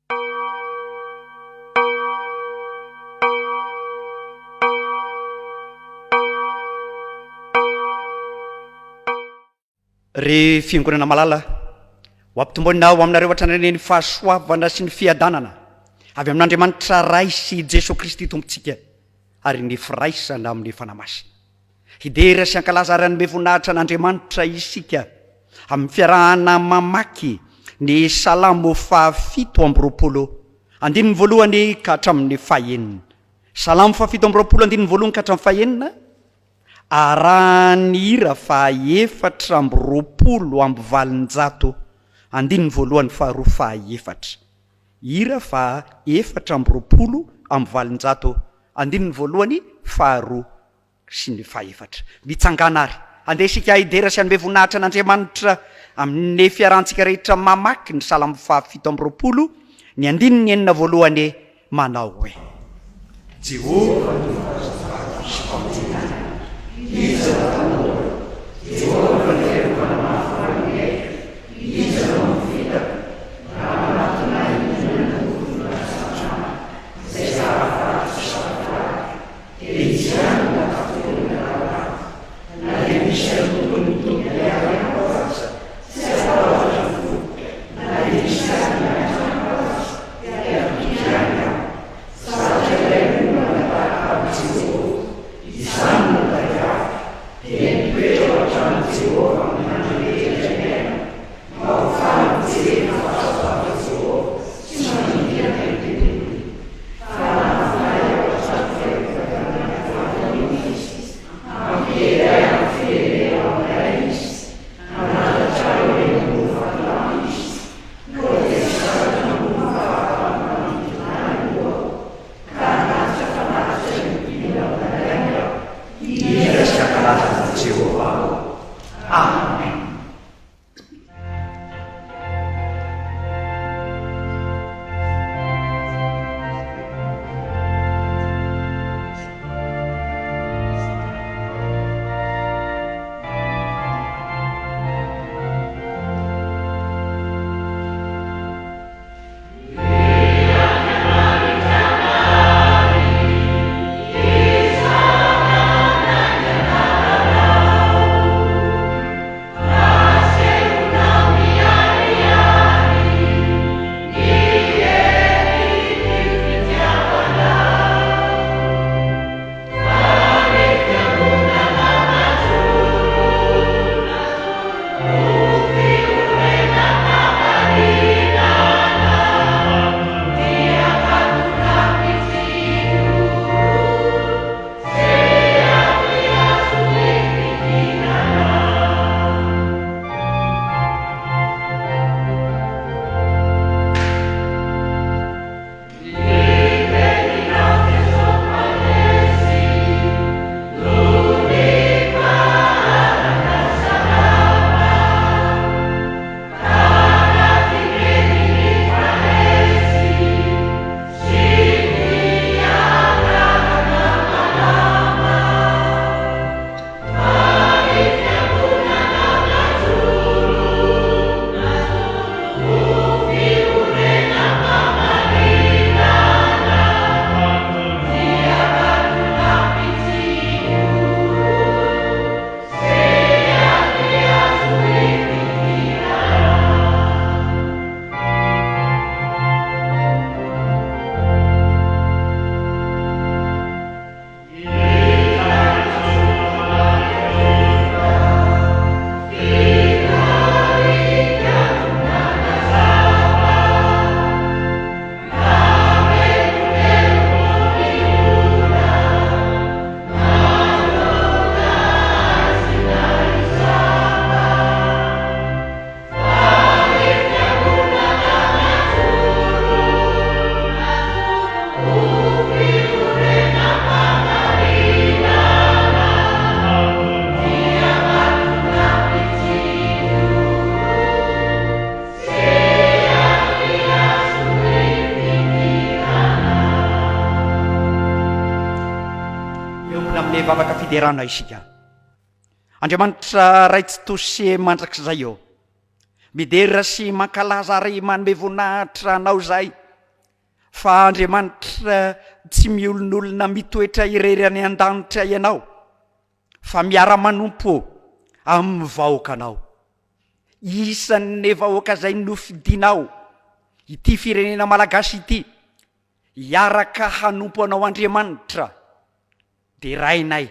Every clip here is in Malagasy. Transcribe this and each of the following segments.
Ry fiangonana malala ho ampitomboina ao aminareo hatrananeny fahasoavana sy ny fiadanana avy amin'Andriamanitra ray sy Jesosy Kristy tompontsika ary ny firaisana amin'ny fanamasina. Hidera sy ankalaza ary voninahitra an'Andriamanitra isika amin'ny fiarahana mamaky ny salamo 7:20 andininy voalohany ka hatramin'ny fahaenina. Salamo 7:20 andininy voalohany ka hatramin'ny fahaenina. Arahany hira 420 amby valonjato andininy voalohany faharoa fahaefatra. Hira 420 amby valonjato andininy voalohany faharoa sy ny fahaefatra. Mitsangana ary andesika hidera sy anome voninahitra an'Andriamanitra amin'ny fiarahantsika rehetra mamaky ny salamo 7:20 ny andininy enina voalohany manao hoe: Jehova vavaka fiderana isika. Andriamanitra ray tsy tosy mandrak'izay eo. Midera sy mankalaza ary manome voninahitra anao zay fa Andriamanitra tsy miolon'olona mitoetra irery any an-danitra ianao fa miara-manompo amin'ny vahoakanao. Isan'ny vahoaka izay nofidinao ity firenena malagasy ity hiaraka hanompo anao Andriamanitra, de rainay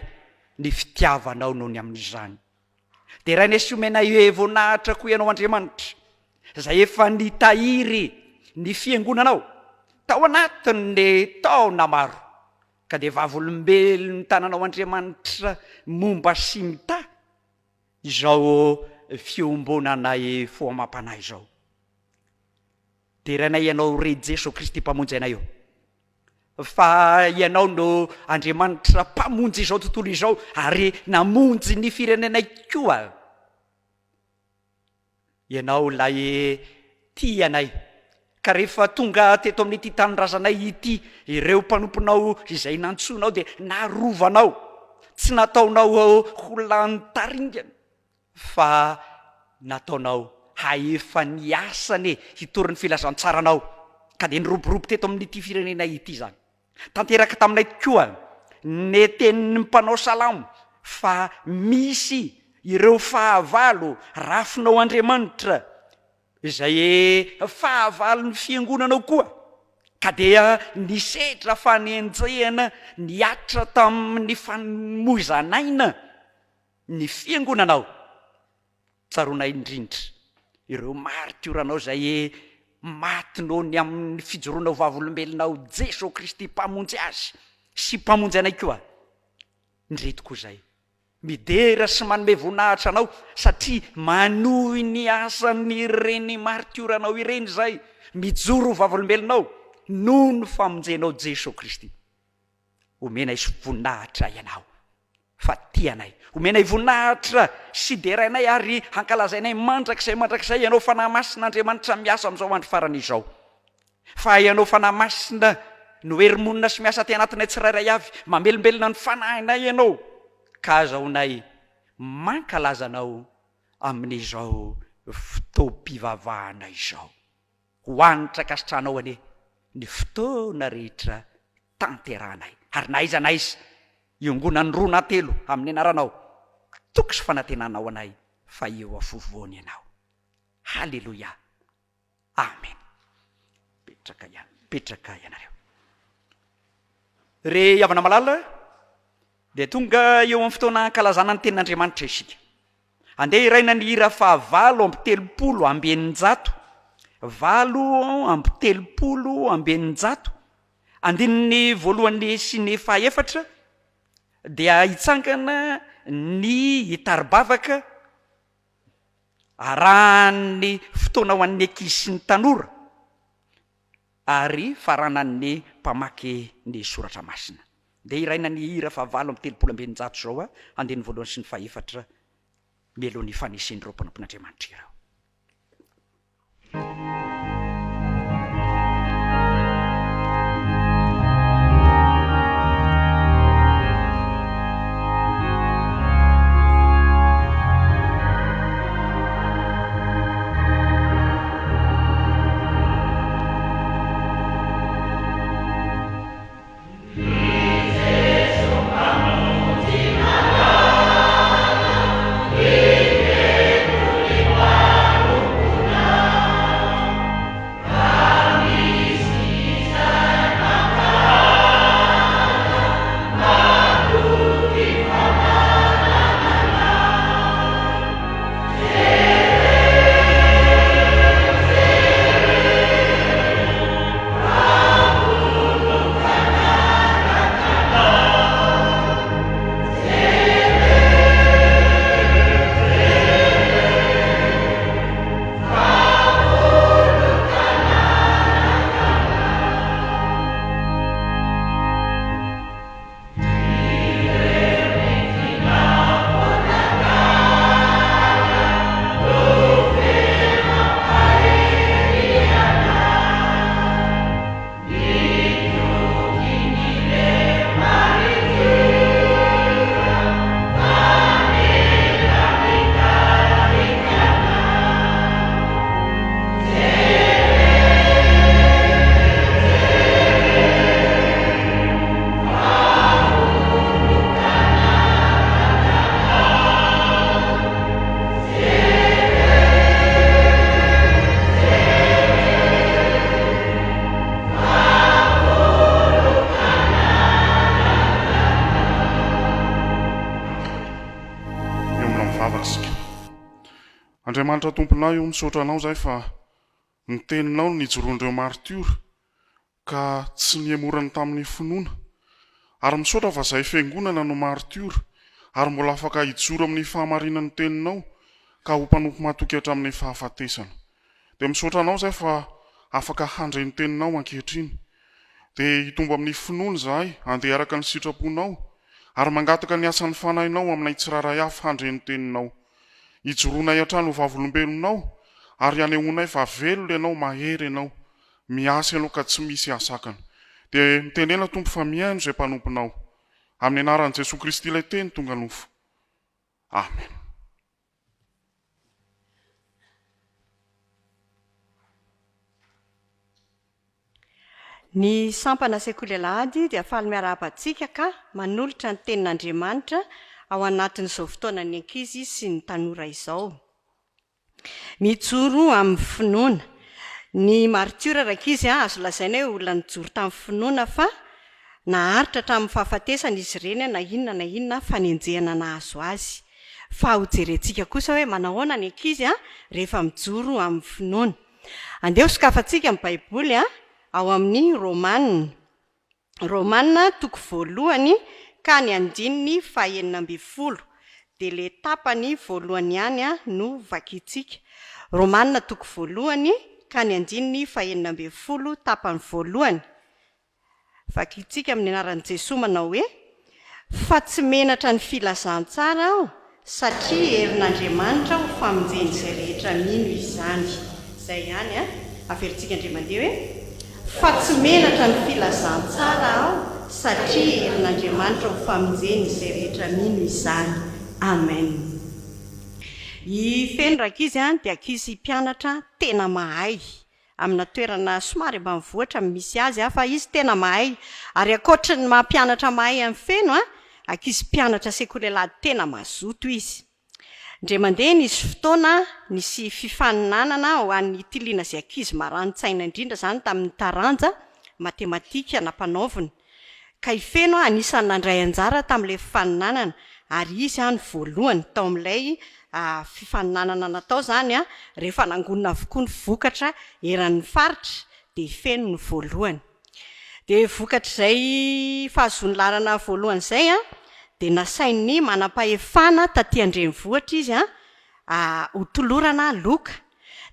ny fitiavanao noho ny amin'izany. De rainay sy omenay voninahitra koa ianao Andriamanitra izay efa nitahiry ny fiangonanao tao anatin'ny taona maro, ka de vavolombelona ny tananao Andriamanitra momba sy mita izao fiombonanay foamampanay izao. De rainay ianao re Jesosy Kristy mpamonjy anay eo, fa ianao no Andriamanitra mpamonjy izao tontolo izao ary namonjy ny firenenay koa. Ianao lay tianay, ka rehefa tonga teto amin'ity tanindrazanay ity ireo mpanomponao izay nantsonao de narovanao, tsy nataonao ho lany taringana fa nataonao haefa ny asany hitory ny filazantsaranao, ka de niroborobo teto amin'ity firenenay ity zany. Tanteraka taminay koa ny tenin'ny mpanao salamo fa misy ireo fahavalo rafinao Andriamanitra izay fahavalo ny fiangonanao koa, ka dia nisedra fa nienjehana niatra tamin'ny fanomozanaina ny fiangonanao. Tsaronay indrindra ireo martioranao izay matinao ny amin'ny fijoroanao vavolombelonao Jesosy Kristy mpamonjy azy sy mpamonjy anay koa. Ndretiko zay midera sy manome voninahitra anao satria manohy ny asan'ny reny martioranao ireny zay mijoro vavolombelonao noho ny famonjenao Jesosy Kristy. Omenay sy voninahitra ianao fa tianay, omenay voninahitra sy derainay ary hankalazainay mandrakizay ianao fanahy masina Andriamanitra miasa amin'izao andro farany izao. Fa ianao fanahy masina no hery-monina sy miasa ty anatinay tsirairay avy, mamelombelona ny fanahinay ianao, ka zaonay mankalazanao amin'izao fotoampivavahana izao. Hoanitra kasitranao ane ny fotoana rehetra tanterahanay, ary naiza naiza iongonany roa na telo amin'ny anaranao toko sy fanantenanao anay fa eo afovoany ianao. Halleluja, amen. Petraka ianareo. Re havana malala de tonga eo amin'ny fotoana hankalazana ny tenin'Andriamanitra isika. Andeha iraina ny hira fa 8:300, 8:300, andininy voalohany sy ny fahaefatra dia hitsangana ny hitary-bavaka arahany fotoana ho an'ny ankizy sy ny tanora ary faranan'ny mpamaky ny soratra masina. De iraina ny hira fa 8:300 zao andininy voalohany sy ny fahaefatra melohan'ny fanesen'ireo mpanompon'Andriamanitra ireo. Amen. Andriamanitra tomponay io misaotra anao zay fa ny teninao nijoroan'ireo Martiora ka tsy niemorany tamin'ny finoana ary misaotra fa zay fiangonana no Martiora ary mbola afaka hijoro amin'ny fahamarinan'ny teninao ka ho mpanompo matoky hatramin'ny fahafatesana. Dia misaotra anao zay fa afaka handray ny teninao ankehitriny. Dia hitombo amin'ny finoana zahay andeha araka ny sitraponao ary mangataka ny asan'ny fanahinao aminay tsiraray afo handray ny teninao. Hijoronay hatrany ho vavolombelonao ary anehoanay fa velona ianao, mahery ianao, miasa ianao ka tsy misy asakana. Dia mitendrena tompo fa mihaino izay mpanomponao. Amin'ny anaran'i Jesosy Kristy ilay teny tonga nofo. Amen. Ny sampana sekoly Alahady dia faly miara-apatsika ka manolotra ny tenin'Andriamanitra ao anatin'izao fotoana ny ankizy sy ny tanora izao. Mijoro amin'ny finoana. Ny Martiora rankizy azo lazaina hoe olona nijoro tamin'ny finoana fa naharitra tamin'ny fahafatesana izy ireny na inona fanenjehana nahazo azy. Fa ho jerentsika kosa hoe manahoana ny ankizy rehefa mijoro amin'ny finoana. Andeha ho sokafantsika amin'ny Baiboly ao amin'ny Romanina toko 1 ka ny 2:20. Dia le tapany voalohany ihany no vakitsika. Romanina toko 1 ka ny 2:20 tapany voalohany. Vakitsika amin'ny anaran'i Jesosy manao hoe fa tsy menatra ny filazantsara aho satria herin'Andriamanitra ho famonjeny izay rehetra mino izany. Izay ihany averintsika indray mandeha hoe fa tsy menatra ny filazantsara aho satria herin'Andriamanitra ho famonjeny izay rehetra mino izany. Amen. I feno rankizy dia ankizy mpianatra tena mahay. Amina toerana somary ambanivohitra misy azy fa izy tena mahay. Ary ankoatra ny mampianatra mahay amin'ny feno ankizy mpianatra sekoly Alahady tena mazoto izy. Indray mandeha nisy fotoana nisy fifaninanana ho an'ny tiliana izay ankizy marani-tsaina indrindra zany tamin'ny taranja matematika nampanaovina. Ka i feno anisan'ny nandray anjara tamin'ilay fifaninanana ary izy ny voalohany tao amin'ilay fifaninanana natao zany rehefa nangonina avokoa ny vokatra eran'ny faritra dia feno ny voalohany. Dia vokatra izay fahazony larana voalohany izay dia nasainy manam-pahefana taty andrenivohitra izy ho tolorana loka.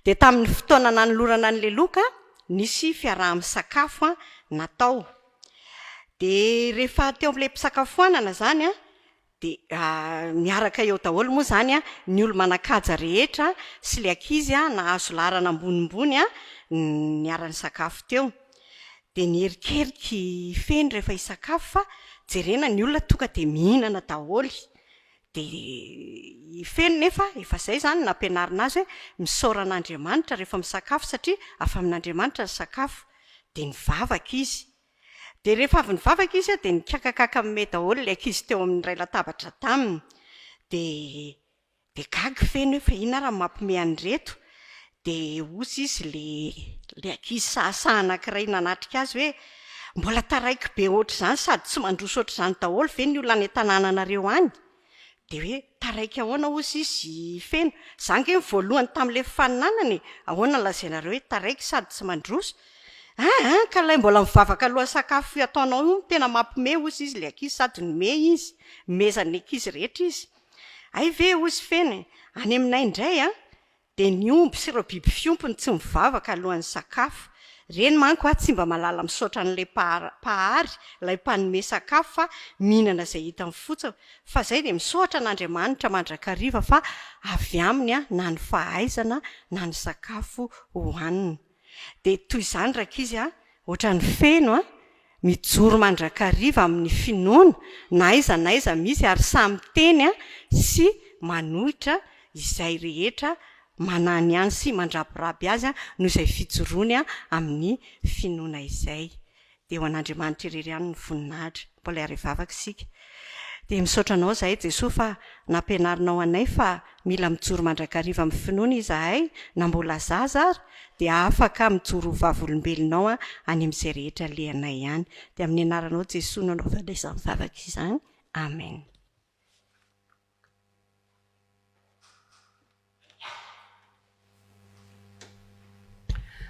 Dia tamin'ny fotoana nanolorana an'ilay loka nisy fiaraha-misakafo natao. Dia rehefa teo amin'ilay mpisakafoanana zany dia miaraka eo daholo moa zany ny olo-manakaja rehetra sy ilay ankizy nahazo larana ambonimbony niara-ny sakafo teo. Dia nierikeriky feno rehefa hisakafo fa jerena ny olona tonga dia mihinana daholo. Dia feno nefa efa izay zany nampianarina azy hoe misaoran'Andriamanitra rehefa misakafo satria afa amin'Andriamanitra ny sakafo. Dia nivavaka izy. Dia rehefa avy nivavaka izy dia nikakakaka minome daholo ilay ankizy teo amin'ny ray latabatra taminy. Dia gaga feno hoe fa inona raha mampime an'ireto. Dia ozy izy le ankizy sahasaha anankiray nanatrika azy hoe mbola taraiky be ohatr' izany sady tsy mandroso ohatr' izany daholo ve ny olona any an-tanànanareo any. Dia hoe taraiky ahoana ozy izy feno. Zange ny voalohany tamin'ilay fifaninanana ahoana lazainareo hoe taraiky sady tsy mandroso. Ka ilay mbola mivavaka alohan'ny sakafo ataonao io tena mampime ozy izy le ankizy sady nome izy mezan'ny ankizy rehetra izy. Ay ve ozy feno any aminay indray dia ny omby sy ireo biby fiompony tsy mivavaka alohan'ny sakafo. Reny manko tsy mba malala misaotra n'ilay pahary ilay mpanome sakafo fa mihinana izay hitany fotsiny. Fa izay dia misaotra n'Andriamanitra mandrakariva fa avy aminy na ny fahaizana na ny sakafo hohanina. Dia toy izany rankizy ohatran'ny feno mijoro mandrakariva amin'ny finoana na aiza misy ary samy teny sy manohitra izay rehetra manany ihany sy mandrapiraby azy noho izay fijoroany amin'ny finoana izay. Dia ho an'Andriamanitra irery ihany ny voninahitra. Mbola harivavaka isika. Dia misaotra anao zahay Jesosy fa nampianarinao anay fa mila mijoro mandrakariva amin'ny finoana izahay na mbola zaza ary dia afaka mijoro vavolombelonao any amin'izay rehetra lehanay ihany. Dia amin'ny anaranao Jesosy no nanaovana mivavaka izany. Amen.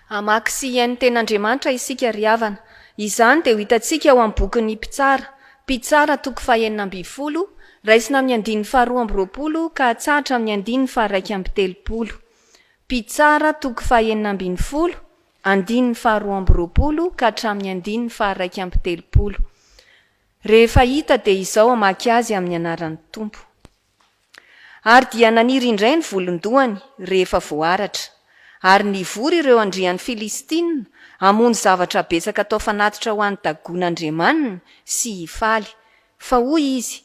Amaky sy iain'ny ten'Andriamanitra isika ry havana. Izany dia ho hitantsika ao amin'ny bokin'ny Mpitsara toko faha 9 raisina amin'ny 2:20 ka hatsahatra amin'ny 2:130. Mpitsara toko faha 9 2:20 ka hatramin'ny 2:130. Rehefa hita dia izao amaky azy amin'ny anaran'ny Tompo. Ary dia naniry indray ny volondohany rehefa voaratra, ary nivory ireo andrian'ny Filistina hamono zavatra betsaka atao fanatitra ho an'ny dagon'Andriamanina sy hifaly. Fa hoy izy,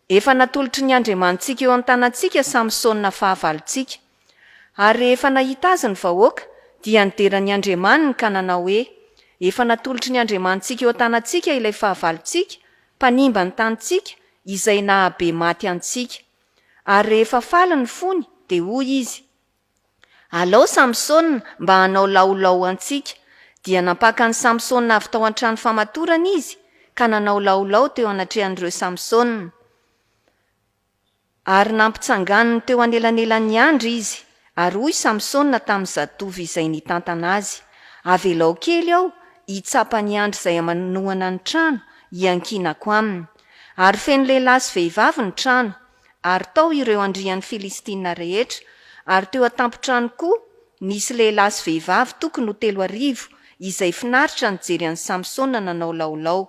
efa natolotry ny Andriamanitsika eo an-tanantsika Samsona fahavalontsika. Ary rehefa nahita azy ny vahoaka, dia nideran'ny Andriamanina ka nanao hoe, efa natolotry ny Andriamanitsika eo an-tanantsika ilay fahavalontsika, mpanimba ny tanitsika, izay nahabe maty antsika. Ary rehefa faly ny fony, dia hoy izy, alao Samsona mba hanao laolao antsika. Dia nampaka ny Samsona avy tao an-trano famatorana izy, ka nanao laolao teo anatrehan'ireo Samsona. Ary nampitsanganiny teo anelanelan'ny andro izy, ary hoy Samsona tamin'ny zatovy izay nitantana azy, avelao kely aho hitsapa ny andro izay amanohana ny trano, hiankinako aminy. Ary feno lehilahy sy vehivavy ny trano, ary tao ireo andrian'ny Filistina rehetra, ary teo atampo-trano koa nisy lehilahy sy vehivavy tokony ho 3,000 izay finaritra nijery an'i Samsona nanao laolao.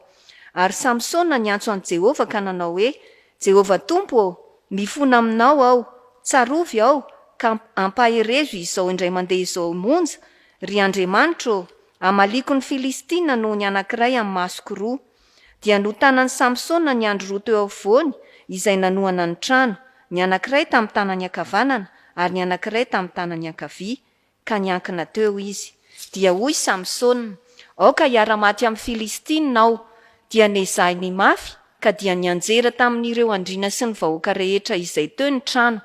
Ary Samsona niantso an'i Jehova ka nanao hoe, Jehova Tompo, mifona aminao aho, tsarovy aho, ka ampaherezo izao indray mandeha izao monja, ry Andriamanitra, amaliko ny Filistina noho ny anankiray amin'ny masoko roa. Dia notanan'i Samsona ny andro roa teo afovoany izay nanohana ny trano, ny anankiray tamin'ny tanany ankavanana ary ny anankiray tamin'ny tanany ankavia, ka niankina teo izy. Dia hoy Samsona, aoka hiara-maty amin'ny Filistina aho. Dia nezahiny mafy, ka dia nianjera tamin'ireo andriana sy ny vahoaka rehetra izay teo ny trano,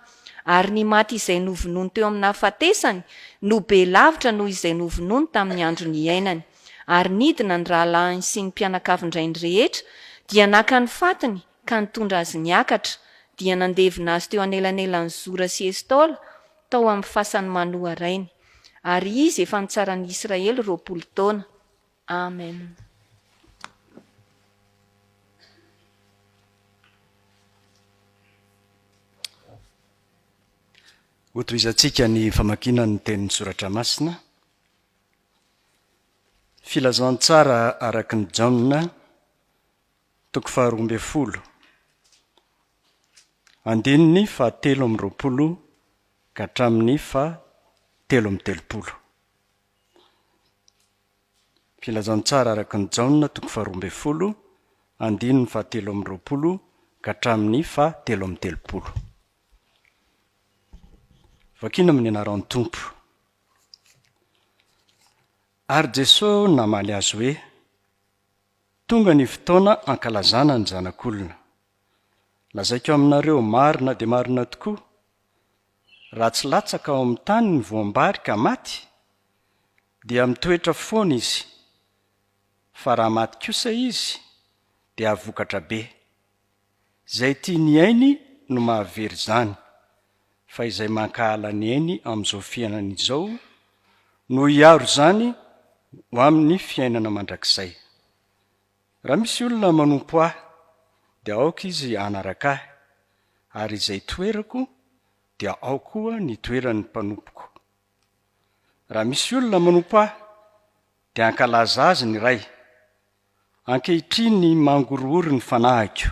ary ny maty izay novonoiny teo amin'ny hafatesany no be lavitra noho izay novonoiny tamin'ny andro ny iainany. Ary nidina ny rahalahiny sy ny mpianakavindrainy rehetra, dia naka ny fatiny ka nitondra azy niakatra, dia nandevina azy teo anelanelan'ny Zora sy Estaola tao amin'ny fasany Manoa rainy. Ary izy efa nitsaran'ny Israely 20 taona. Amen. Hotoizantsika ny famakiana ny tenin'ny soratra masina. Filazantsara araky ny Jaona, toko faha 12, andininy faha 13 ka hatramin'ny faha 13. Filazantsara araky ny Jaona, toko faha 12, andininy faha 13 ka hatramin'ny faha 13. Vakina amin'ny anaran'ny Tompo. Ary Jesosy namaly azy hoe, tonga ny fotoana ankalazana ny zanak'olona. Lazaiko aminareo marina dia marina tokoa, raha tsy latsaka ao amin'ny tany ny voambary ka maty, dia mitoetra foana izy, fa raha maty kosa izy dia avokatra be. Izay tia ny ainy no mahavery izany, fa izay mankahala ny ainy amin'izao fiainana izao no hiaro izany ho amin'ny fiainana mandrakizay. Raha misy olona manompo ahy, dia aoka izy hanaraka ahy, ary izay toerako dia ao koa ny toeran'ny mpanompoko. Raha misy olona manompo ahy, dia ankalaza azy ny ray, ankehitriny ny mangorory ny fanahiko.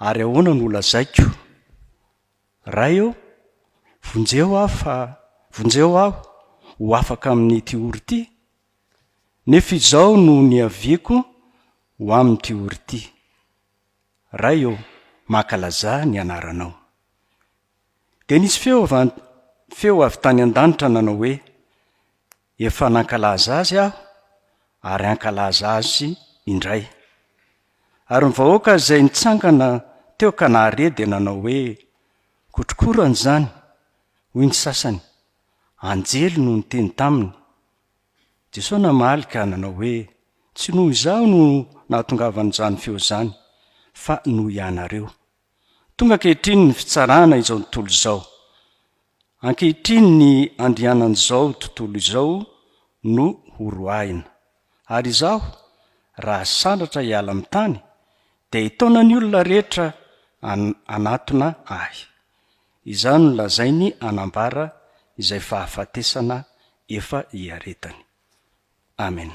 Ary ahoana no lazaiko? Ray eo, vonjeo aho ho afaka amin'ny ty ory ty, nefa izao no ny aviako ho amin'ny ty ory ty. Ray eo, mankalaza ny anaranao. Dia nisy feo avy tany an-danitra nanao hoe, efa nankalaza azy aho, ary ankalaza azy indray. Ary ny vahoaka izay nitsangana teo ka nahare dia nanao hoe, kotrokorany zany, hoy ny sasany, anjely no niteny taminy. Jesosy namaly ka nanao hoe, tsy noho izao no nahatongavan'izany feo zany, fa noho ianareo. Tonga ankehitriny ny fitsarana izao tontolo izao. Ankehitriny ny andrianan'izao tontolo izao no horoaina. Ary izaho raha sandratra hiala amin'ny tany dia hitaona ny olona rehetra anatona ahy. Izany no lazainy anambara izay fahafatesana efa hiaretany. Amen.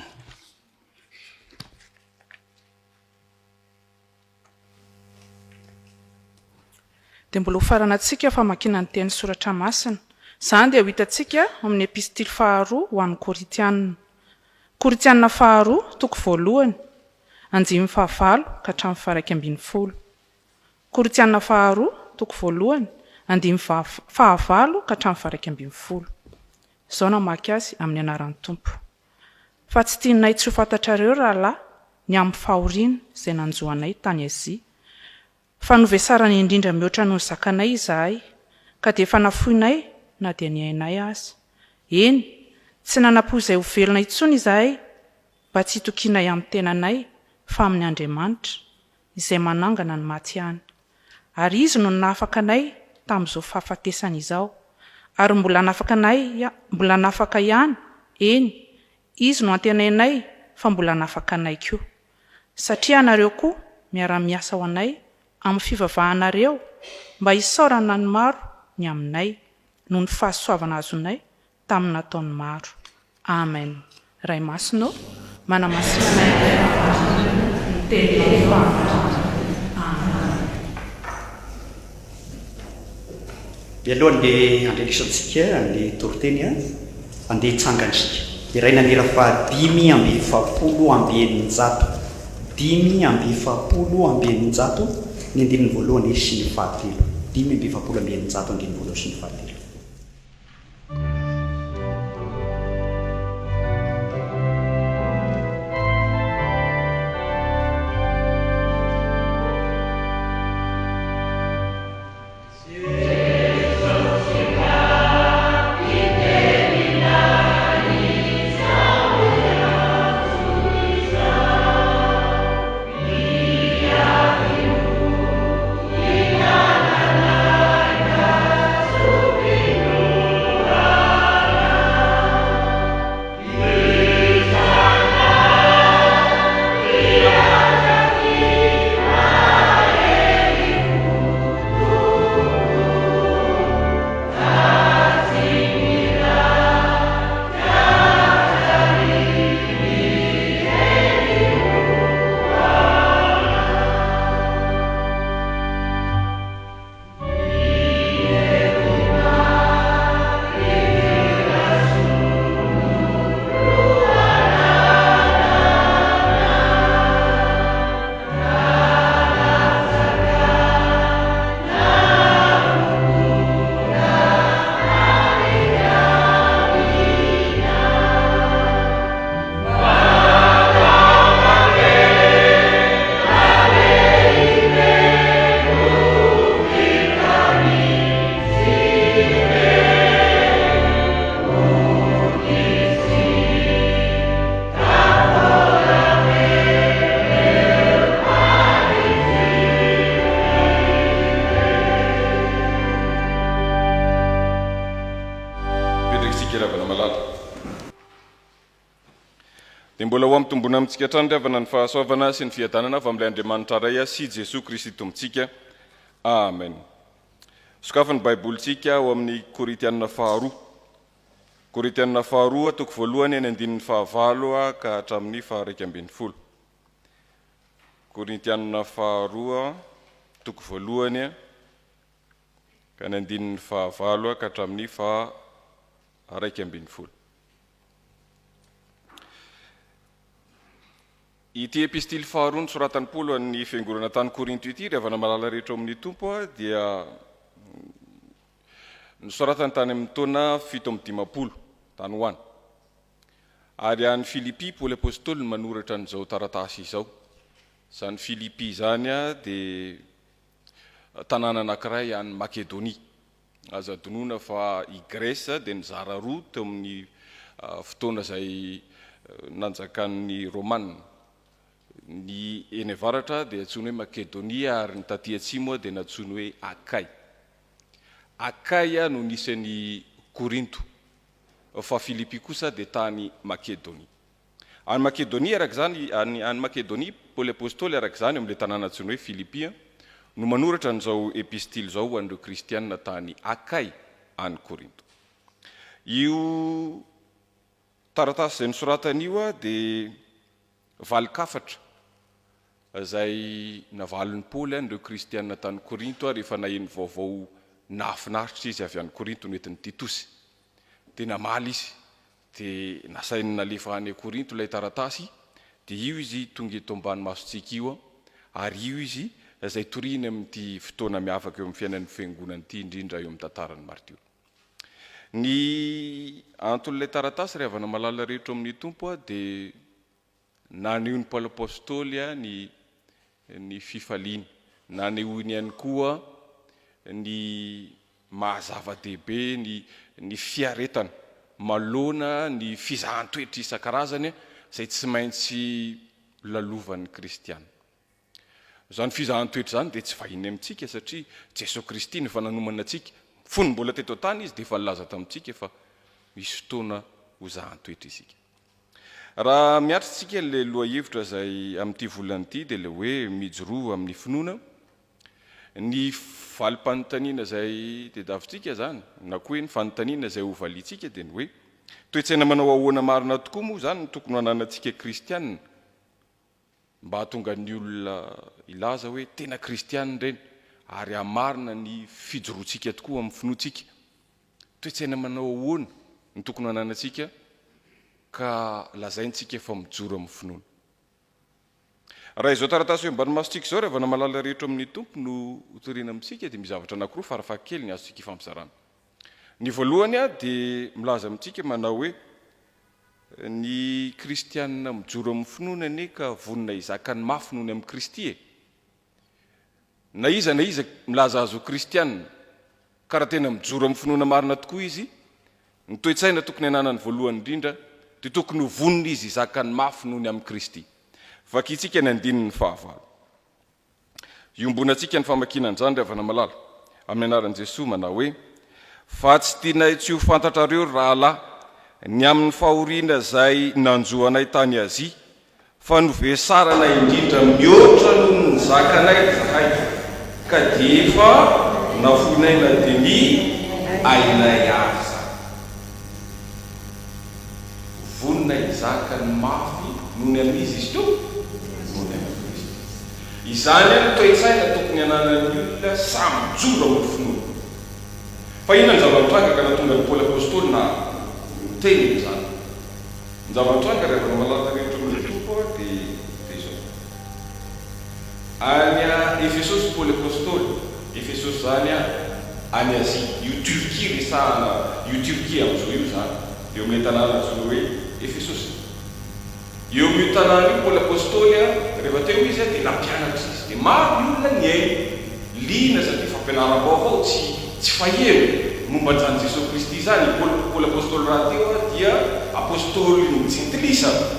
Dia mbola ho faranatsika famakiana ny teny soratra masina. Izany dia ho hitantsika amin'ny epistily 2 ho an'ny Koritianina. Koritianina 2 toko 1 15 ka hatramin'ny 20. Koritianina 2 toko 1 15 ka hatramin'ny 20. Izao namaky azy amin'ny anaran'ny Tompo. Fa tsy tianay tsy ho fantatrareo rahalahy ny amin'ny fahoriana izay nanjoanay tany Azia. Fa novesarany indrindra mihoatra noho ny zakanay izahay, ka dia efa nafoinay na dia ny ainay aza. Eny, tsy nanapo izay ho velona intsony izahay, mba tsy hitokianay amin'ny tenanay fa amin'ny Andriamanitra, izay manangana ny maty any. Ary izy no nafaka anay tamin'izao fahafatesana izao, ary mbola nafaka ihany, eny, izy no antenainay fa mbola nafaka anay koa. Satria anareo koa miara-miasa ho anay amin'ny fivavahanareo mba hisaorana ny maro ny aminay noho ny fahasoavana azonay tamin'ny nataony maro. Amen. Ray masino manamasinana ny teny mialohan'ny le andrenesantsika ny toriteny andeha hitsangansika. Iray nanera fa 5:100 5:100 ny andininy voalohany sy ny fahatelo. 5:100 andininy voalohany sy ny fahatelo. Mbola ho amitombona amintsika hatrany ny fahasoavana sy ny fiadanana avy amin'ilay Andriamanitra ray sy Jesosy Kristy tompontsika. Amen. Sokafan'ny baibolitsika ao amin'ny Koritianina 2. Koritianina 2 toko 1 ny 15 ka hatramin'ny 20. Koritianina 2 toko 1 ka ny 15 ka hatramin'ny 20. Ity epistily 2 nosoratan'ny Paolo amin'ny fiangonana tany Korinto ity rehefa namalala rehetra amin'ny Tompo dia nosoratany tany amin'ny taona 750 tany ho any. Ary any Filipi Paolo apôstôly manoratra an'izao taratasy izao. Zany Filipi zany dia tanàna anankiray any Makedonia. Aza donona fa i Grèce dia nizara roa teo amin'ny fotoana izay nanjakan'ny Romanina. Ny eny avaratra dia antsoiny hoe Makedonia ary ny taty atsimo dia natsoiny hoe Akay. Akay no nisan'ny Korinto. fa Philippi kosa dia tany Makedonia. Any Makedonia araka zany any Makedonia Paoly apôstôly araka zany amin'ilay tanàna antsoina hoe Philippi no manoratra an'izao epistily zao ho an'ireo kristianina tany Akay any Korinto. Io taratasy izay nosoratany io dia valikafatra izay navalon'ny Paoly an'ireo kristianina tany Korinto rehefa naheno vaovao nahafinaritra izy avy any Korinto noentin'ny Titosy. Dia namaly izy dia nasainy nalefa any Korinto ilay taratasy dia io izy tonga eto ambany masontsika io ary io izy izay toriny amin'ity fotoana miavaka eo amin'ny fiainan'ny fiangonana ity indrindra eo amin'ny tantaran'ny Martiora. Ny anton'ilay taratasy rehefa namalala rehetra amin'ny tompo dia nanehoany Paoly apôstôly ny fifaliany, nanehoany ihany koa ny mahazava-dehibe ny fiaretana malona ny fizahan-toetra isan-karazany izay tsy maintsy lalovan'ny kristiana. Zany fizahan-toetra zany dia tsy vahiny amintsika satria Jesosy Kristy efa nanomana antsika fony mbola teto tany izy dia efa nilaza tamintsika efa misy fotoana ho zahan-toetra isika. Raha miatry tsika ilay lohahevitra izay amin'ity volana ity dia ilay hoe Mijoroa amin'ny finoana, ny valim-panontaniana izay tediavintsika zany na koa hoe ny fanontaniana izay ho valitsika dia ny hoe toe-tsaina manao ahoana marina tokoa moa zany no tokony hananantsika kristianina mba hahatonga ny olona ilaza hoe tena kristianina ireny ary hamarina ny fijoroantsika tokoa amin'ny finoantsika. Toe-tsaina manao ahoana no tokony hananantsika ka lazaintsika efa mijoro amin'ny finoana. Raha izao taratasy hoe mbany masontsika izao rehefa namalala rehetra amin'ny tompo no hotoriana amintsika dia mizavatra anankiroa farafahakeliny ny azontsika ifampizarana. Ny voalohany dia milaza amintsika manao hoe ny kristianina mijoro amin'ny finoana anie ka vonina izakany mafy nohony amin'ny Kristy na iza milaza azy ho kristianina ka raha tena mijoro amin'ny finoana marina tokoa izy, ny toe-tsaina tokony hananany voalohany indrindra dia tokony ho vonina izy izakany mafy nohony amin'ny Kristy. Vakitsika ny andininy fahavalo. Iombonantsika ny famakinan izany rehefa namalala amin'ny anaran'i Jesosy manao hoe fa tsy tianay tsy ho fantatrareo rahalahy ny amin'ny fahoriana izay nanjoanay tany Azia fa novesarana indrindra mihoatra noho ny zakanay zahay ka dia efa nafoinay na deny ainay aza. Vonina izakany mafy nohony amin'izy izy to nohony amin'ny Kristy. Izany ny toe-tsaina tokony hananan'ny olona samy joro amin'ny finoana. Fa inona ny zava-mitranga ka natonga ny Paoly apôstôly na teny izany. Ny zava-mitranga rehefa namalala rehetra amin'ny tompo dia izao. Any Efesosy Paoly apôstôly, Efesosy zany any Azia, io Turquie resahana, io Turquie amin'izao io zany, eo amin'ny tanàna antsoina hoe Efesosy. Eo amin'io tanàna io Paoly apôstôly rehefa teo izy dia nampianatra izy. Dia maro ny olona ny hainy liana satria fampianaram-baovao tsy faheno momba zany Jesosy Kristy zany. Paoly apôstôly raha teo dia apôstôly mitsintilisa.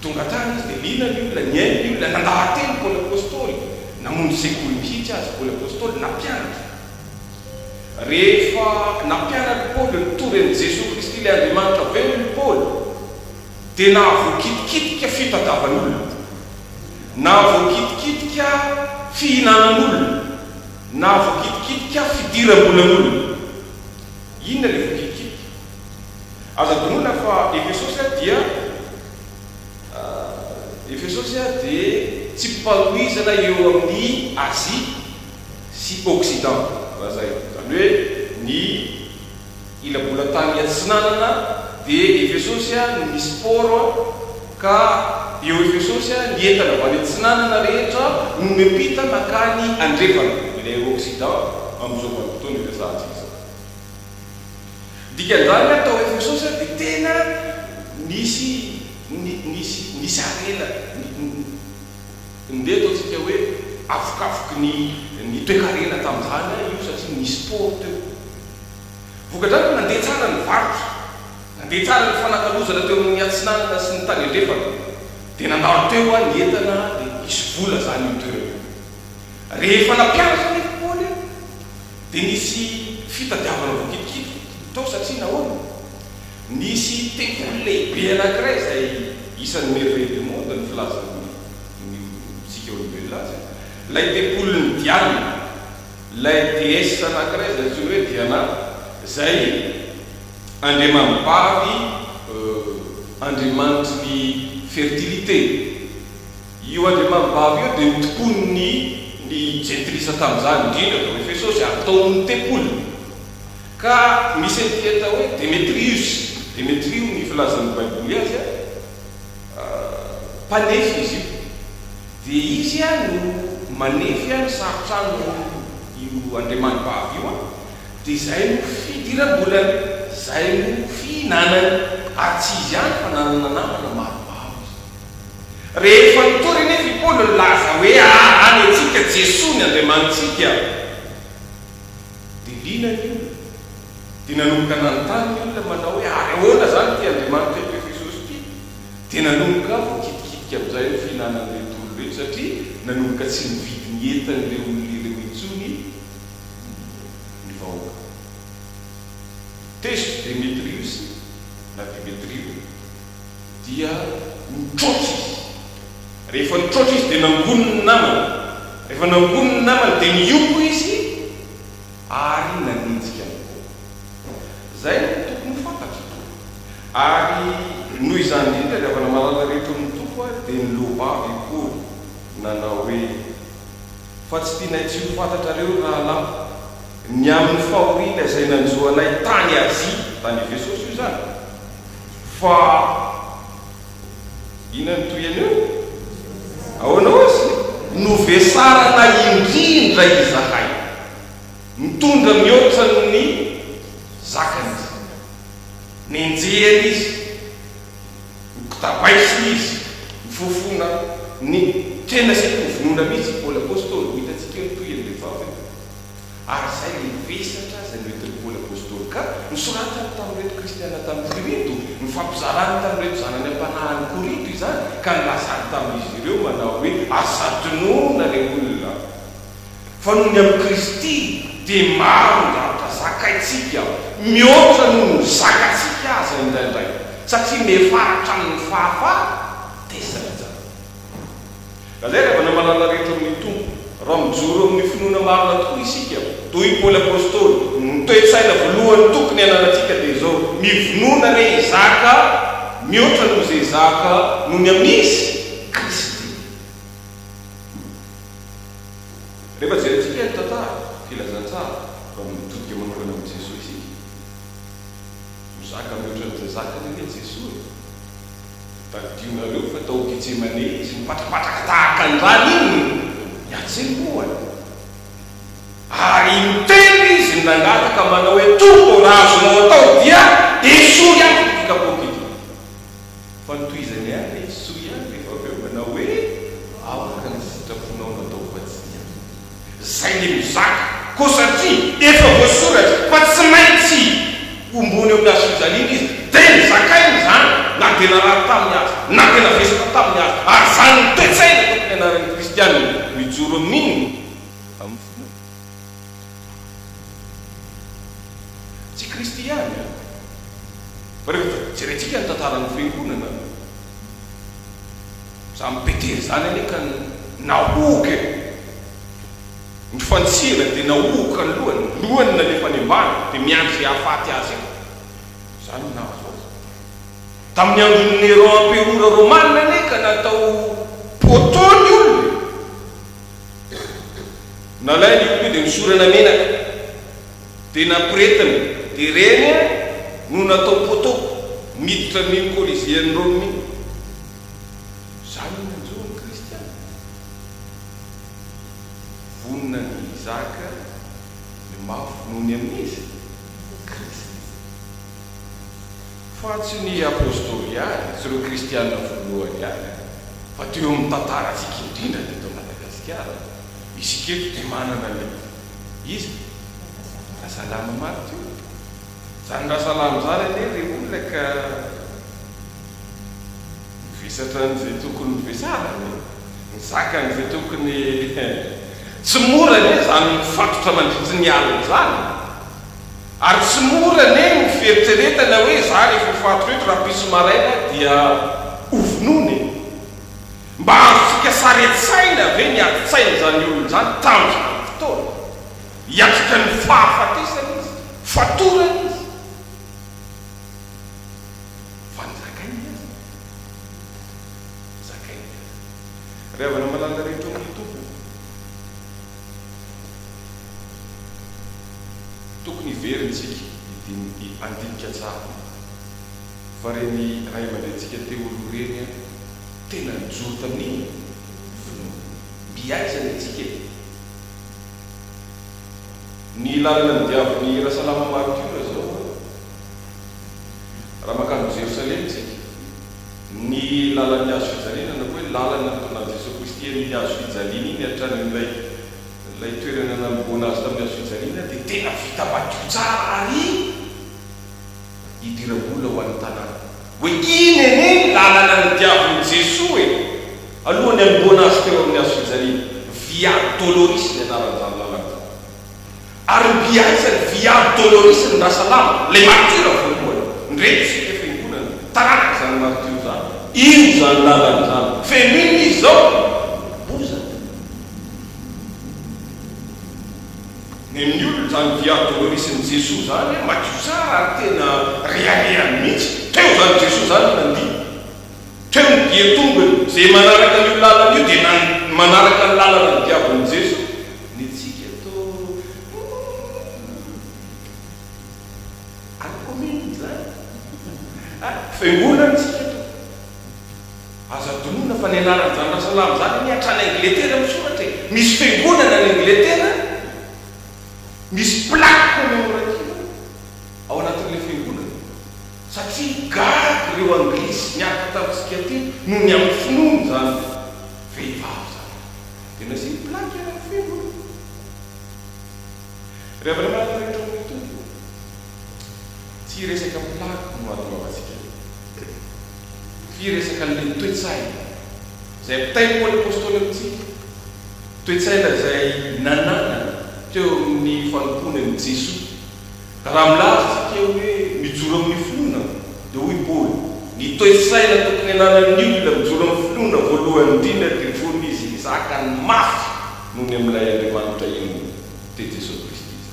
Tonga tany izy dia liana ny olona ny hainy ny olona nandahateny Paoly apôstôly namonjy sekoly mihitsy azy Paoly apôstôly nampianatra. Rehefa nampianatra Paoly nitory an'i Jesosy Kristy ilay Andriamanitra velony Paoly dia nahavoakitikitika fitadiavan'olona, nahavoakitikitika fihinanan'olona, nahavoakitikitika fidiram-bolan'olona. Inona ilay voakitikitika? Aza donona fa Efesosy dia tsy mpahoizana eo amin'ny Azia sy Occident. Zay zany hoe ny ila-bolan-tany atsinanana dia Efesosy no misy poro ka eo Efesosy ny entana avy any atsinanana rehetra no mepita makany andrefana ilay Occident amin'izao vanim-potoana iresahantsika izao. Dikan'izany atao Efesosy dia tena nisy arela ndeha ataontsika hoe avokafoky ny toe-karena tamin'izany io satria nisy poro teo. Vokadrano nandeha tsara ny varotra, nandeha tsara ny fanakalozana teo amin'ny atsinanana sy ny tany andrefana dia nandalo teo ny entana dia nisy vola zany io toerana. Rehefa nampianatra ny Paoly dia nisy fitadiavana voakitikitika tao satria nahoana nisy tekoly lehibe anankiray zay isan'ny merveille du monde ny filazany tsika olombelona azy lay tekolyny diana lay déesse anankiray zay tsy hoe diana zay andriamambavy andriamanitry ny fertilité io andriamambavy io dia nitokony ny jentrisa tamin'izany indrindra tao efesosy ataon'ny tekoly ka misy an'ty atao hoe Démétrio ny filazan'ny baiboly azy mpanefy izy io dia izy no manefy ny sarotrano io andriamambavy io dia zay no fidiram-bolany zay no fihinanany ary tsy izy any fa nanana namana maromaro izy rehefa nitory nefa i Paoly nilaza hoe any atsika Jesosy ny andriamanitsika dia linany io dia nanomboka nanontany ny olona manao hoe ary ahoana zany ty andriamanitra eto Efesosy ty dia nanomboka vokitikitiky amin'izay no fihinanan'ireo toloreo satria nanomboka tsy nividy ny entan'ireo olon'ireo intsony ny vahoaka teso Démétrius na Démétrio dia nitrotry izy rehefa nitrotry izy dia nangonony namany rehefa nangonony namany dia nioko izy ary naninjika zay tokony fantatra ary noho izany indrindra rehefa namalala rehetra ny tompo a dia nilobavy koa nanao hoe fa tsy tianay tsy ho fantatrareo raha lamo ny amin'ny fahorina zay nanjoanay tany Azia tany Efesosy io zany fa inany toyany eo ahoanao azy novesarana indrindra izahay mitondra mihoatra ny zakany nenjehany izy mitabaisiny izy mifofona ny tena sy mifofinoana mihitsy Paoly apôstôly ho hitantsika ny toyany vehivavy ary zay mivesatra zay noentin'ny Paoly apôstôly ka nisoratany tamin'ireto kristiana tamin'ny Korinto mifampizarany tamin'ireto zanany am-panahany Korinto izany ka nilazany tamin'izy ireo manao hoe azadonoana le olona fa noho ny amin'ny Kristy dia maro ndratra zakaitsika mihoatra noho ny zakatsika aza indraindray satria mefaratra amin'ny fahafara tesarajana ka zay rehefa namalala rehetra amin'ny tompo raha mijoro amin'ny finoana marina tokoa isika toy Paoly apôstôly nitoetsaina voalohany tokony ananatsika dia zao mivonona re zaka mihoatra noho zay zaka noho ny amin'izy Kristy rehefa jerentsika ny tantara filazantsara raha mitodika manorana amin'ny Jesosy isika mizaka mihoatra n'izay zaka ny Jesosy tadionareo fa tao Getsemane izy mipatrapatraka tahaka an'izany iny miatsembohany ary miteny izy nangataka manao hoe tompo raha azonao atao dia esory any fikapoky ity fa nitoizany any esory any rehefa avy eo manao hoe afaka ny sitraponao natao fatsia zay le mizaka ko satria efa voasoratra fa tsy maintsy ombony eo amin'ny asozaliny izy dia nizakainy zany na tena raha tamin'ny azy na tena vesaka tamin'ny azy ary zany nitoetsaina tokony anaran'ny kristianina mijoro amin'iny amin'ny finoana tsy kristiany fa rehefa jerentsika ny tantaran'ny fiangonana samy Petery zany ane ka nahoky ny fantsira dia nahoka ny lohany nalefa any ambany dia miandry zay ahafaty azy eo zany nahazo azy tamin'ny andron'ny Néron amperora romanina ane ka natao potony olona nalay ny olo dia misorana menaka dia napiretiny dia reny no natao potoko miditra amin'iny kolizian'ny Rome zany nanjoany kristiana vonina ny zaka ny mafy noho ny amin'izy Kristy fa tsy ny apôstôly ihany tsy ireo kristiana voalohany ihany fa teo amin'ny tantara tsika indrindra teto Madagasikara isika eto dia manana le izy rahasalama Martiora zany rahasalama zany ane le olona ka mivesatra n'izay tokony mivesarany ny zakan'izay tokony tsy mora ne zany mifatotra mandritry ny alina zany ary tsy mora ne miveritreretana hoe za rehefa fatoreto raha piso maraina dia ovinony mba antsika saretsaina ve ny atitsaina zany olony zany tamin'izany fotoana hiatrika ny fahafatesana izy fatorana izy fa ny zakainy azy zakainy azy rehavana malala rehetra amin'ny tompo tokony iverintsika andinika tsara fa reny ray aman-drentsika teo aloha reny tena mijoro tamin'iny biaizany atsika ny lalana ny diaviny rahasalama Martiora zao raha makano Jerosalema tsika ny lalan'ny azo fijalinana koa hoe lalana nataonan'i Jesosy Kristy ny azo fijaliana iny hatran'ilay toerana namboana azy tamin'ny azo fijaliana dia tena vita madio tsara ary idiram-bola ho an'ny tanàna hoe iny ene lalana ny diaviny Jesosy alohany amboana azy teo amin'ny azo fijaliana viady doloris ny anaran'izany lalana ary biaizany viady doloris ny rasalama le Martiora voalohany ndreky fiangonana taranaka zany Martiora zany ino zany lalana zany feminy izy zao bozana ny amin'ny olona zany viady dolorisiny Jesosy zany madio tsara ary tena rehareany mihitsy teo zany Jesosy zany nandia teo ny dia tongony zay manaraka n'io lalana io dia manaraka ny lalana ny diaviny Jesosy ny tsika to akominy zany fiangonana tsika to aza donona fa ny anaran'ny zany rasalama zany ny hatrany Angletera misoratra misy fiangonana ny Angletera misy plaque commémorative ao anatin'ilay fiangonana satria gaga ireo anglisy niaraka tamintsika ty no ny amin'ny finoana zany vehivavy zany dia nasiny plaque amin'ny fiangonana rehefa le malala rehetra amin'ny tompo tsy resaka plaque no atomavatsika fi resaka le toetsaina zay mpitainy koa le apôstôly amintsika toetsaina zay nanana teo amin'ny fanompoana ny Jesosy raha milaza tsika hoe mijoro amin'ny finoana dia hoy Paoly ny toetsaina tokony ananan'ny olona mijoro amin'ny finoana voalohany indrindra dia voany izy zaka ny mafy noho ny amin'ilay Andriamanitra ino te Jesosy Kristy izy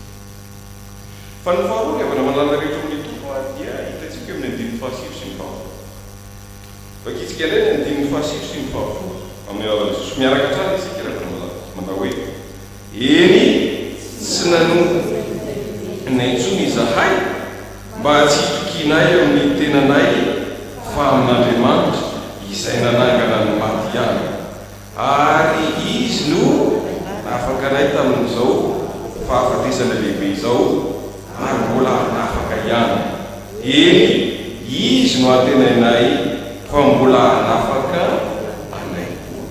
fa ny faharoa rehefa malala rehetra amin'ny tompo dia hitantsika amin'ny andininy fahasivy sy ny fahafolo vakitsika indray ny andininy fahasivy sy ny fahafolo amin'ny alalan'i Jesosy miaraka tsara isika rehefa manao hoe eny tsy nanompo naintsony izahay mba tsy hitokinay amin'ny tenanay fa amin'Andriamanitra izay nanangana ny maty ihany ary izy no afaka anay tamin'izao fahafatesana lehibe izao ary mbola nafaka ihany eny izy no atenainay fa mbola nafaka anay koa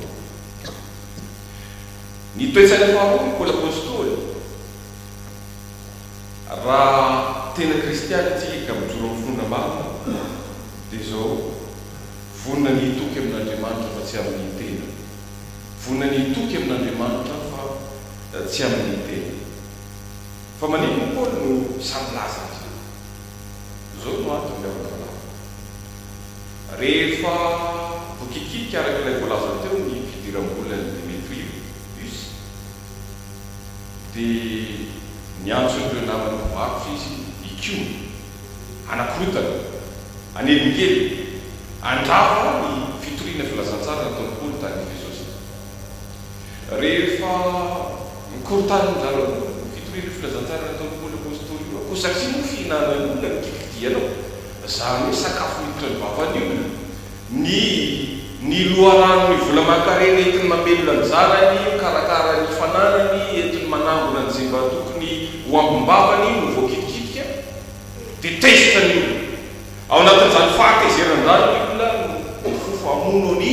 ny toetsaina faharoa koa l'apôstôly raha tena kristiany tsika mijoro amin'ny finoana marina dia zao vonina ny itoky amin'Andriamanitra fa tsy amin'ny tena vonina ny itoky amin'Andriamanitra fa tsy amin'ny tena fa manino koa no samy laza zao no antony avakalaza rehefa voakikika araka ilay voalaza teo ny fidiram-bolany Demetrius dia niantso ireo namany mpivarotra izy ikony anakorotana anelingely andrava ny fitoriana filazantsara nataon'ny Paoly tany Efesosy rehefa mikorotany njara fitoriana filazantsara nataon'ny Paoly apôstôly io koa satria no fihinanany olona ny kikidianao zany hoe sakafo miditra ny vavany olona ny loharano ny vola mankarena entiny mamelona ny zanany karakara ny fananany entiny manambona ny zay mba tokony ho am-bavany no voakidikitika dia tezitra ny olona ao anatin'izany fahatezerandany olona no fofamono ny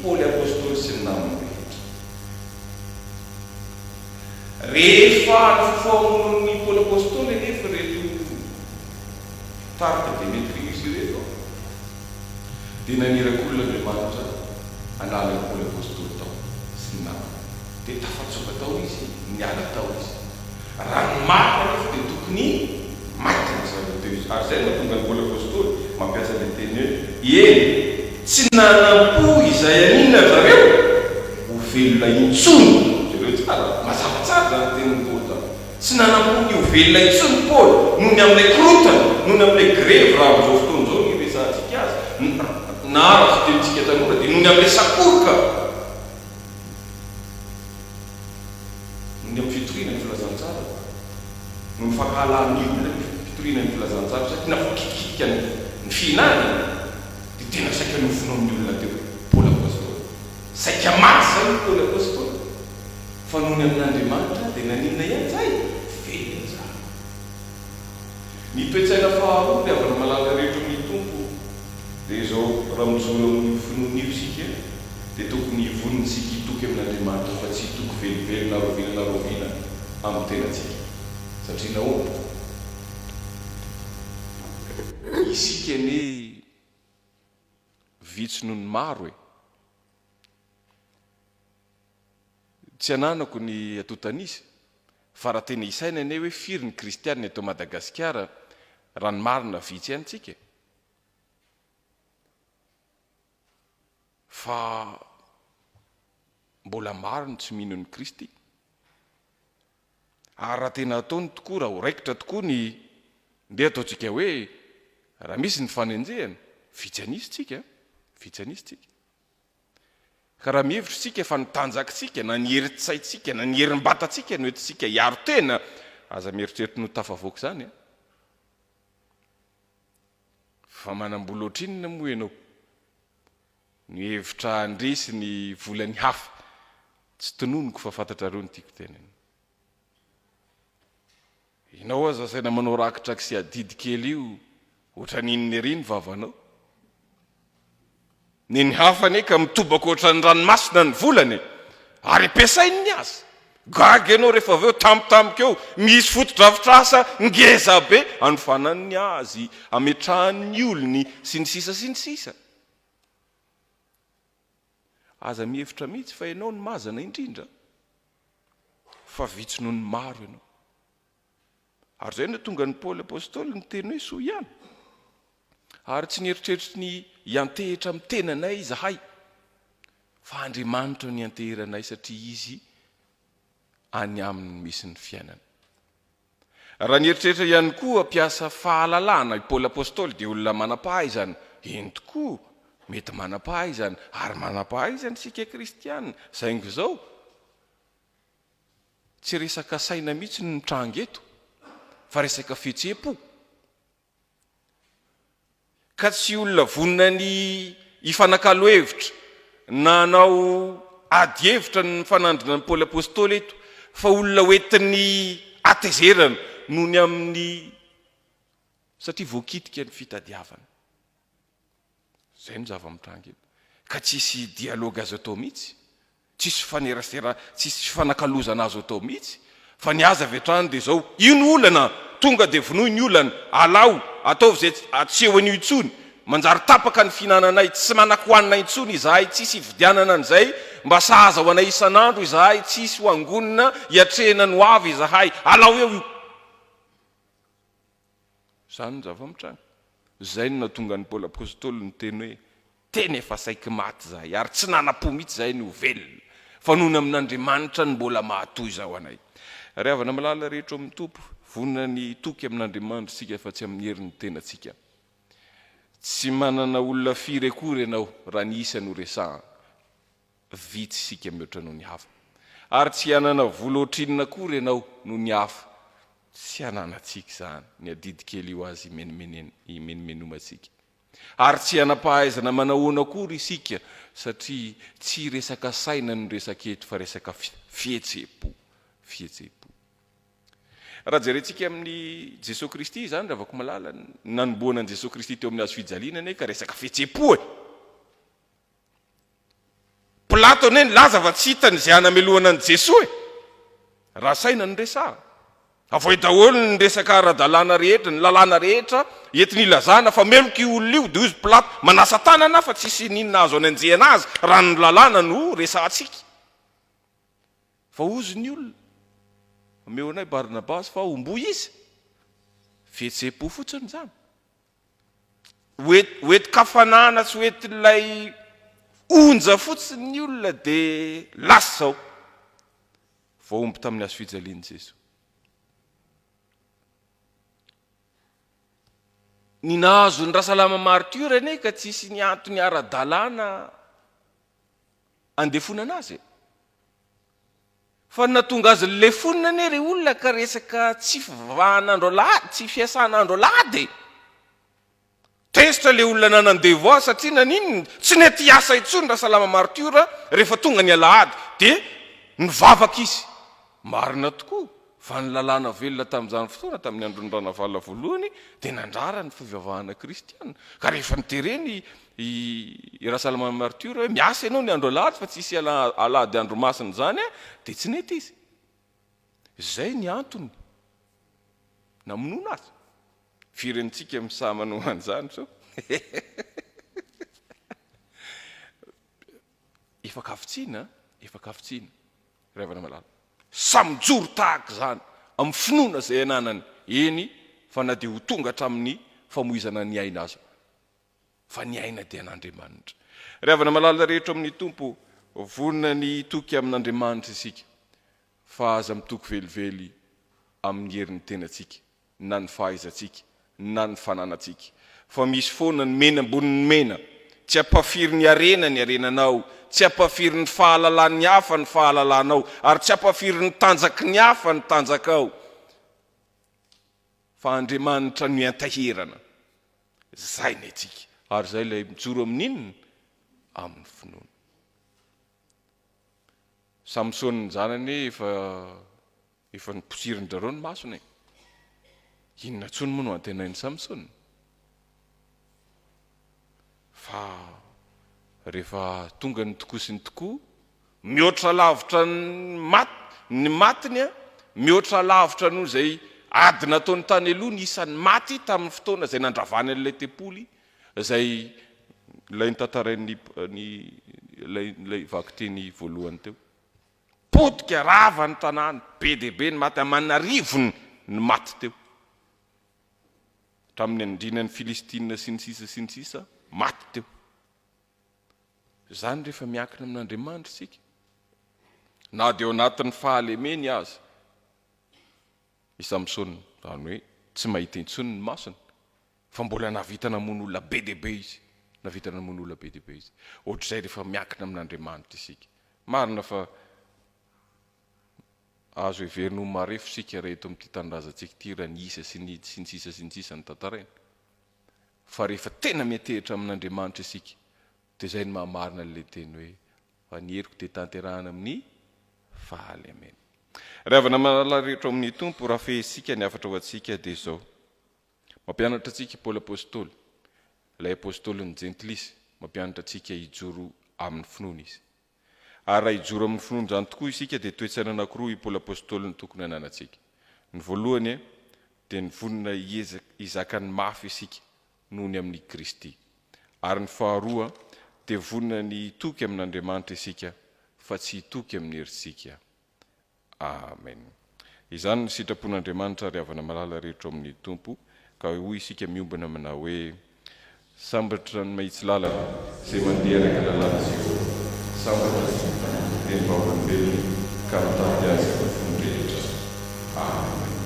Paoly apôstôly sy ny namany rehetra rehefa ny fofamono ny Paoly apôstôly nefa reto tarika Demetrius reto dia nanirakolona Andriamanitra anala ny Paoly apôstôly tao sy ny namany dia tafatsoka tao izy niala tao izy raha ny marina nefa dia tokony ary zay no tonga ny Paoly apôstôly mampiasa le teny hoe eny tsy nanam-po izay aninona zareo ho velona intsony zareo tsara mazava tsara zany tenin'ny Paoly zany tsy nanam-po ny ho velona intsony Paoly noho ny amin'ilay korotana noho ny amin'ilay grevy raha amin'izao fotoana izao ny resantsika azy na araky tenintsika tanora dia noho ny amin'ilay sakoroka ny amin'ny fitorina ny filazantsara no mifakahalan'ny olona fitorina ny filazantsara satria nafokikitika ny fihinany dia tena saika nofono amin'ny olona teo Paoly apôstôly saika maty zany Paoly apôstôly fa noho ny amin'Andriamanitra dia naninona ihany zay velona zany ny toe-tsaina faharoa dia avy ny malala rehetra amin'ny tompo dia izao raha mijoro amin'ny finoan'io isika dia tokony hivoniny sika hitoky amin'Andriamanitra fa tsy hitoky velively na rovina amin'ny tenantsika satria nahoana isika ny vitsy noho ny maro e tsy ananako ny atotanisy fa raha tena isaina ane hoe firy ny kristianina eto Madagasikara raha ny marina vitsy ihany tsika fa mbola marina tsy mino ny Kristy ary raha tena ataony tokoa raha ho raikitra tokoa ny ndeha ataontsika hoe raha misy ny fanenjehana vitsy anisy tsika ka raha mihevitra tsika fa nitanjakintsika na ny heritsaitsika na ny herim-batatsika no etintsika hiaro tena aza mieritreritra no tafavoaka zany fa manam-bola ohatrinona moa ianao ny hevitra andresy ny volany hafa tsy tononoko fa fantatrareo ny tiako tenany ianao aza saina manao rakitraky sy adidy kely io ohatra ninny ery ny vavanao ny ny hafa ne ka mitobaka ohatra ny ranomasina ny volany ary ampiasainy ny azy gaga ianao rehefa aveo tampotampoka eo misy fotodrafitrasa ngeza be anofanany azy ametrahan'ny olony sy ny sisa aza mihevitra mihitsy fa ianao ny mazana indrindra fa vitsy noho ny maro ianao ary zay no tonga ny Paoly apôstôly ny teny hoe soa ihany ary tsy nieritreritry ny iantehitra amin'ny tenanay izahay fa Andriamanitra ny ianteheranay satria izy any aminy misy ny fiainana raha nieritreritra ihany koa ampiasa fahalalana i Paoly apôstôly dia olona manam-pahaizana eny tokoa mety manam-pahaizana ary manam-pahaizana sika kristianina saingy zao tsy resaka saina mihitsy ny mitranga eto fa resaka fihetseham-po ka tsy olona vonina ny ifanakalo-hevitra nanao ady hevitra ny fanandrina ny Paoly apôstôly eto fa olona hoentin'ny atezerana noho ny amin'ny satria voakitika ny fitadiavana zay no zava-mitranga eto ka tsisy dialogue azo atao mihitsy tsisy fanerasera tsisy fanakalozana azo atao mihitsy fa ny aza vetrany dia zao io ny olana tonga dia vonoy ny olana alao ataovy zay atseho an'io intsony manjary tapaka ny fihinananay tsy manak-hoanina intsony izahay tsisy hividianana an'izay mba sahaza ho anay isan'andro izahay tsisy ho angonina hiatrehana ny ho avy izahay alao eo io zany ny zava-mitranga zay no natonga ny Paoly apôstôly ny teny hoe teny efa saiky maty zahay ary tsy nanam-po mihitsy zahay ny ho velona fa noho ny amin'Andriamanitra ny mbola mahatoy zao anay ary avana malala rehetra amin'ny tompo vonina ny toky amin'Andriamanitra sika fa tsy amin'ny herin'ny tenatsika tsy manana olona firy akory ianao raha ny isa no resaha vitsy sika mihoatra noho ny hafa ary tsy hanana vola ohatrinona akory ianao noho ny hafa tsy hananatsika zany ny adidy kely io azy imenimenomatsika ary tsy hanampahaizana manahoana akory isika satria tsy resaka saina no resaka eto fa resaka fihetseham-po raha jerentsika amin'ny Jesosy Kristy zany raha vako malala nanomboana an' Jesosy Kristy teo amin'ny hazo fijalinana ka resaka fihetseham-po Plato ane nilaza fa tsy hitany zay hanamelohana an' Jesosy raha saina ny resaha avoe daholo ny resaka ara-dalàna rehetra ny lalàna rehetra entiny ilazana fa meloka io olona io dia ozy Plato manasa tanana fa tsisy ninona azo ananjehana azy raha ny lalàna no resahantsika fa ozy ny olona omeo anay Barnabasy fa omboy izy fihetse-po fotsiny zany oeti-kafanana sy oetin'ilay onja fotsiny ny olona dia lasa zao voaomby tamin'ny azo fijaliany Jesoa. Ny nahazo ny rasalama Martiora ane ka tsisy ny antony ara-dalàna andefonana azy. Fa natonga azy le fonina ane ry olona ka resaka tsy fivavahan'andro alahady, tsy fiasan'andro alahady. Tesitra le olona nanandevo azy satria naninony tsy nety asa intsony rasalama Martiora rehefa tonga ny alahady dia nivavaka izy. Marina tokoa fa ny lalàna velona tamin'izany fotoana tamin'ny andron'ny ranavala voalohany dia nandrara ny fivavahana kristiana. Ka rehefa nitereny i rasalama Martiora hoe miasa ianao ny andro alahady fa tsisy alahady andro masina zany dia tsy nety izy. Zay ny antony namonoana azy. Firentsika misamano an'izany so. Efa kafotsiana ravana malala. Samijoro tahaka zany amin'ny finoana izay ananany eny fa na dia ho tonga hatramin'ny famoizana ny aina aza. Fa ny aina dia an'Andriamanitra. Ravana malala rehetra amin'ny tompo vonina ny toky amin'Andriamanitra isika fa aza mitoky velively amin'ny herin'ny tenantsika na ny fahaizantsika na ny fananantsika. Fa misy foana ny mena ambony ny mena, tsy ampafiry ny arenanao, tsy ampafiry ny fahalalany hafa ny fahalalanao, ary tsy ampafiry ny tanjaky ny hafa ny tanjakao. Fa Andriamanitra no antaherana. Zay ny atsika. Ary zay ilay mijoro amin'inona? Amin'ny finoana. Samsony ny zanany efa niposirin-drareo ny masony. Inona tsony moa no antenainy Samsony? Fa rehefa tonga ny tokoa sy ny tokoa, mihoatra lavitra ny matiny, mihoatra lavitra noho izay ady nataony tany aloha ny isan'ny maty tamin'ny fotoana izay nandravany an'ilay tempoly, izay ilay nitantarain'ilay vakiteny voalohany teo. Potika rava ny tanàny, be dia be ny maty, aman'arivony ny maty teo. Tamin'ny andrinan'ny Filistina sy ny sisa maty teo. Zany rehefa miankina amin'Andriamanitra isika. Na dia ao anatin'ny fahalemeny azy. I Samsony zany hoe tsy mahita intsony ny masony, fa mbola navita namono olona be dia be izy. Ohatr'izay rehefa miankina amin'Andriamanitra isika. Marina fa azo heverina ho marefo isika reheto amin'ity tanindrazantsika ity raha ny isa sy ny sisa ny tantaraina. Fa rehefa tena miantehitra amin'Andriamanitra isika, dia zay ny mahamarina an'ilay teny hoe fa ny heriko dia tanterahana amin'ny fahalemena. Ravana malala rehetra amin'ny tompo raha fehesika ny afatra ho atsika dia izao. Mampianatra atsika Paoly apôstôly, ilay apôstôlin'ny jentilisy, mampianatra atsika hijoro amin'ny finoana izy. Ary raha hijoro amin'ny finoana zany tokoa isika dia toetsana anankiroa i Paoly apôstôly ny tokony hananantsika. Ny voalohany dia ny vonina hizakany mafy isika noho ny amin'ny Kristy. Ary ny faharoa dia vonina ny toky amin'Andriamanitra isika fa tsy hitoky amin'ny herintsika. Amen. Izany ny sitrapon'Andriamanitra ary havana malala rehetra amin'ny tompo, ka hoy isika miombana amina hoe sambatra ny mahitsy lalana izay mandeha araka lalana Jehova, sambatra sy ny vaovambelona ka mitady azy amin'ny fony rehetra. Amen.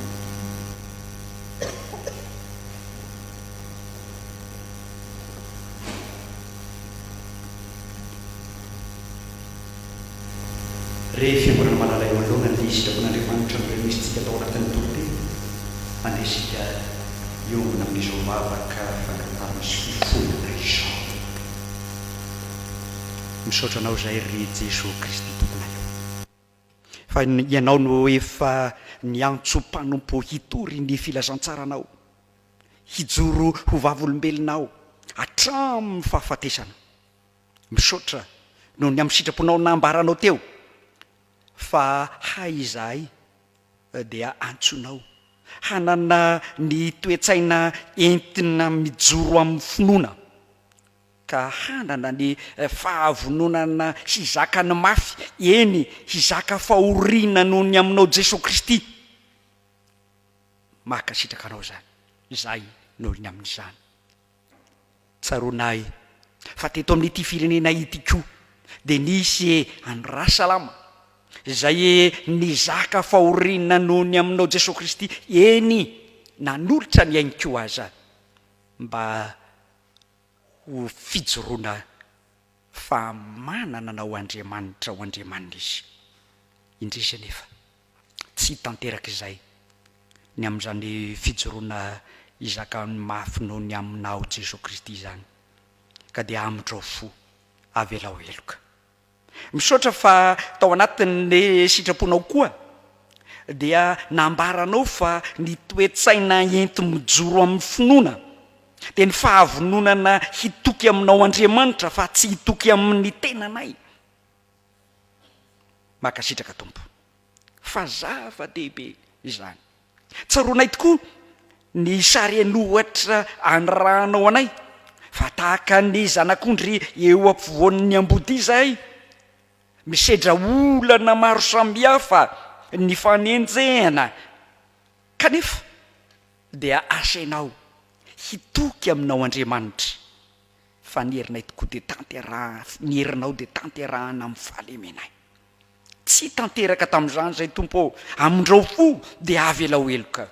Rehefa fiangonana malala eo alohana ny sitrapon'Andriamanitra amin'ireo misy tsika tao anatin'ny toloteny, andesika iombona amin'izao 𝙁𝙗 fangatana sy fifonana izao. Misaotra anao izay ry Jesosy Kristy tomponay. Fa ianao no efa niantso mpanompo hitory ny filazantsaranao, hijoro ho vavolombelonao hatramin'ny fahafatesana. Misaotra noho ny amin'ny sitraponao nambaranao teo, fa hay izahay dia antsonao hanana ny toetsaina entina mijoro amin'ny finoana, ka hanana ny fahavononana hizaka ny mafy, eny hizaka fahoriana noho ny aminao Jesosy Kristy. Maka sitraka anao zany zay nolony amin'izany tsaroanahy fa teto amin'n'ity firenena ity koa de nisy andra salama zay nizaka fahorinana nohony aminao Jesosy Kristy eny nanolotra ny ainy ko aza mba ho fijoroana fa manana nao Andriamanitra ho Andriamanina izy indrisy nefa tsy tanteraka izay ny amin'izany fijoroana izaka mafy nohony aminao Jesosy Kristy zany ka dia amidrao fo avy ela heloka misaotra fa tao anatin'ny sitraponao koa dia nambaranao fa ny toe-tsaina enti mijoro amin'ny finoana de ny fahavononana hitoky aminao Andriamanitra fa tsy hitoky amin'ny tenanay makasitraka tompo fa zava-dehibe izany tsaroanay tokoa ny sarenohatra anrahanao anay fa tahaka ny zanak'ondry eo ampovoan'ny ambody zay misedra olana maro sambihafa ny fanenjehana kanefa dia asainao hitoky aminao Andriamanitra fa ny herinay tokoa de tanteraha ny herinao de tanterahana amin'ny fahalemenay tsy tanteraka tamin'izany zay tompo amindrao fo de avy ela heloka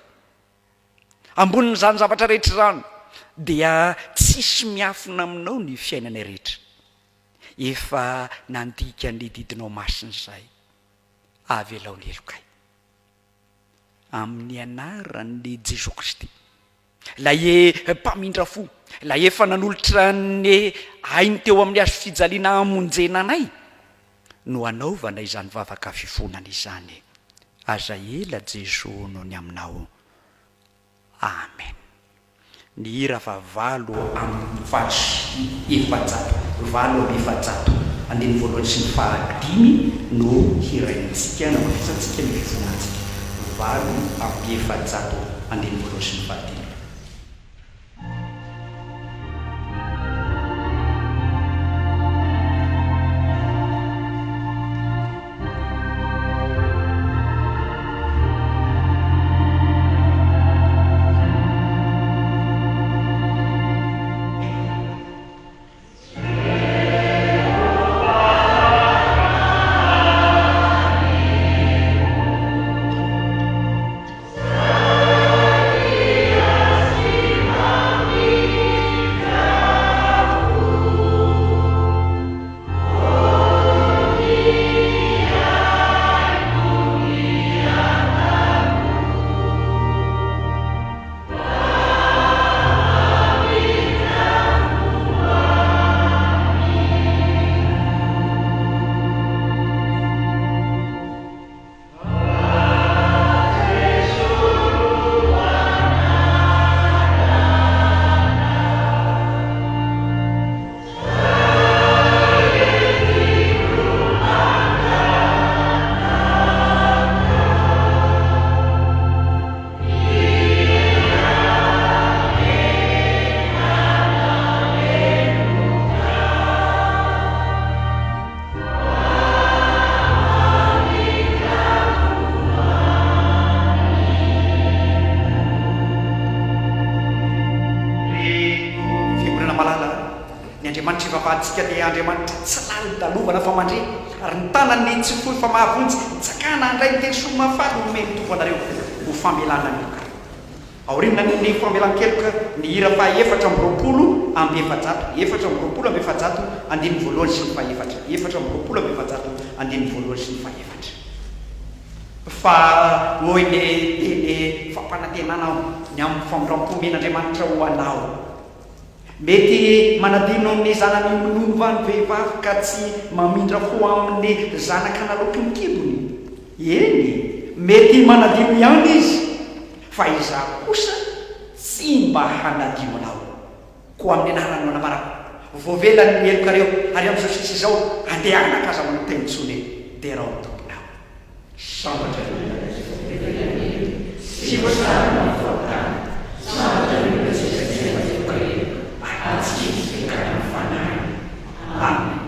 ambonin'ny zany zavatra rehetra zany dia tsisy miafina aminao ny fiainanay rehetra efa nandika ny didinao masiny zay avy ela helokay amin'ny anaran'ny Jesosy Kristy la mpamindra fo la efa nanolotra ny ainy teo amin'ny azo fijaliana amonjena anay no anaovana izany vavaka fifonana izany aza ela Jesosy no ny aminao amen ny hira fa valo amin'ny fasy efajato valo amin'ny efajato andiny voalohany sy ny fahadimy no hiraintsika na mafisantsika ny fifonantsika valo amin'ny efajato andiny voalohany sy ny fahadimy Tsika dia Andriamanitra tsy lali dalovana fa mandre ary ny tanany tsy foy fa mahavonjy tsakana andray ny teny soa mahafaly no meny tompo anareo ho famelana nyoka aorinina ny famelan-keloka ny hira fa efatra amby roapolo amby efajato efatra amby roapolo amby efajato andiny voalohany sy ny faefatra efatra amby roapolo amby efajato andiny voalohany sy ny faefatra fa hoy ny teny fampanantenana ny amin'ny famindram-pomen'Andriamanitra ho anao mety manadino ny zanany minomba ny vehivavy ka tsy mamindra fo amin'ny zanaka nalopin-kibony eny mety manadino ihany izy fa iza kosa tsy mba hanadino anao koa amin'ny anarany anamarako voavelany elokareo ary amin'izao sisy izao andehana kaza manao tenitsony de raha tomponao sambatra sy voasarana faotana sambatra Amen.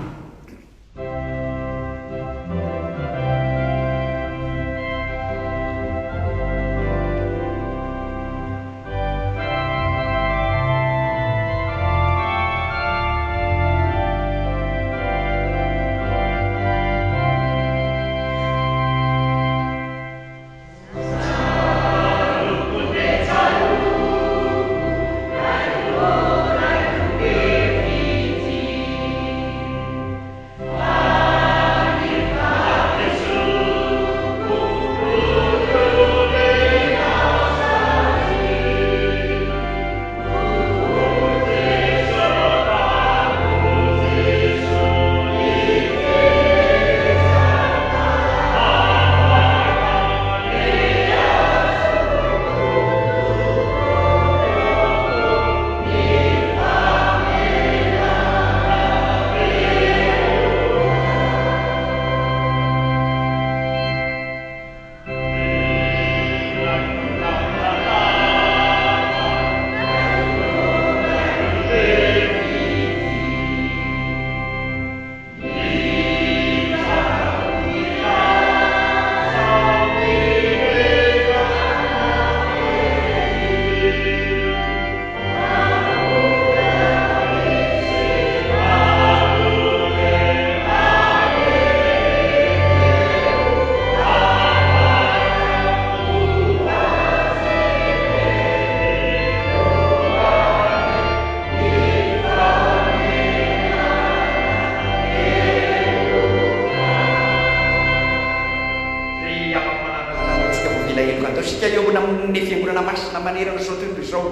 mila eloka atao sika eo amin'ny fiangonana masina manerana zao toy izao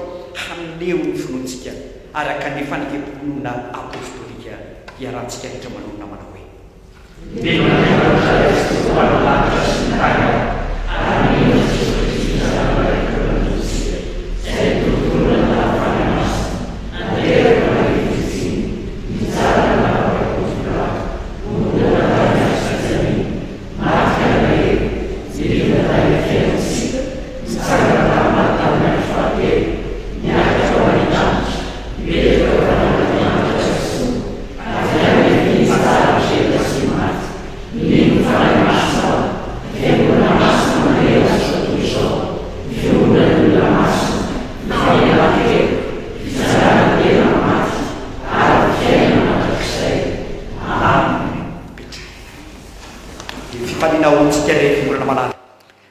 haneo ny finoantsika araka ny fanekem-ponona apostolika hiarantsika rehetra manonona manao hoe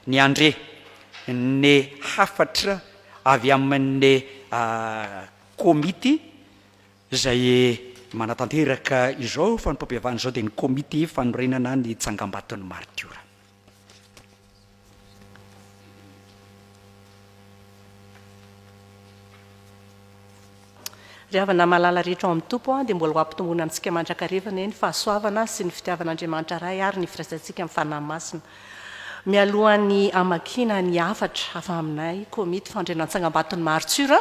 ny andre ny hafatra avy amin'ny komity zay manatanteraka izao Fanompoampivavahana izao dia ny komity fanorenana ny Tsangambaton'ny Martiora. Ry havana malala rehetra ao amin'ny tompo dia mbola ho ampitombona amintsika mandran-karevana ny fahasoavana sy ny fitiavan'Andriamanitra ray ary ny firaisantsika amin'ny fanahy masina. Mialohan'ny amakina ny afatra avy aminay komity fandrenana Tsangambaton'ny Martiora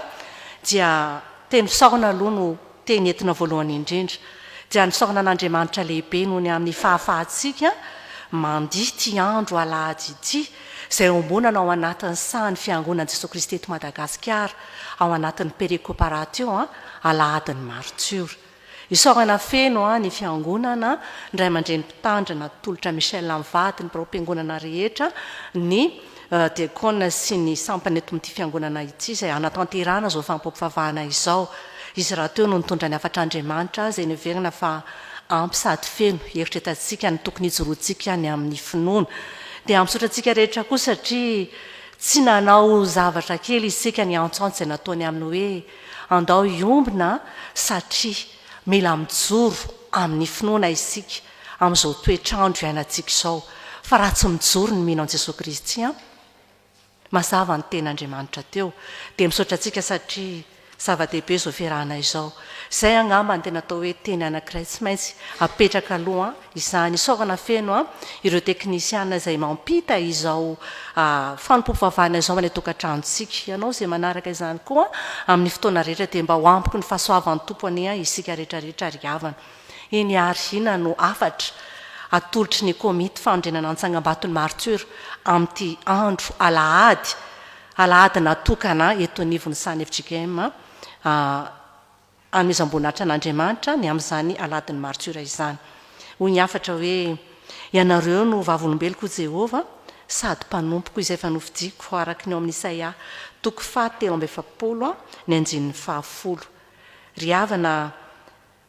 dia teny fisaorana aloha no teny entina voalohany indrindra dia nisaorana an'Andriamanitra lehibe noho ny amin'ny fahafahantsika mandihy ty andro Alahady ity izay ombonana ao anatin'ny sahan'ny fiangonan'i Jesosy Kristy eto Madagasikara ao anatin'ny pérécoparatio Alahadin'ny Martiora. Isaorana feno ny fiangonana ndray aman-dreny mpitandrina tolotra Michel Amvady ny mpiangonana rehetra ny diakona sy ny sampany eto amin'ity fiangonana ity izay anatanterana zao fanompoampivavahana izao. Izy raha teo no nitondra ny afatr'Andriamanitra izay niverina fa ampy sady feno eritretantsika ny tokony hijoroantsika ny amin'ny finoana. Dia misaotra rehetra koa satria tsy nanao zavatra kely isika ny antsoantsy izay nataony amin'ny hoe andao iombina satria mila mijoro amin'ny finoana isika amin'izao toetrandro iainantsika izao. Fa raha tsy mijoro ny mino an Jesosy Kristy mazava ny ten'Andriamanitra teo. Dia misaotra antsika satria zava-dehibe izao fiarahana izao. Izay angamba ny tena atao hoe teny anankiray tsy maintsy apetraka aloha izany isaorana feno ireo teknisiana izay mampita izao fanompoampivavahana izao amin'ny tokantranontsika. Ianao izay manaraka izany koa amin'ny fotoana rehetra dia mba ho ampoko ny fahasoavan'ny tompony isika rehetrarehetra ry havana. Eny arina no afatra atolotry ny komity fandrenana ny Tsangambaton'ny Martiora amin'ity andro Alahady. Alahady natokana eto anivon'ny sany FJKM anomezam-boninahitra an'Andriamanitra ny amin'izany Alahadin'ny Martiora izany. Hoy ny afatra hoe ianareo no vavolombeloko Jehova sady mpanompoko izay efa novidiako araka ny ao amin'ny Isaia 7:7 ny andinin'ny 10. Ry havana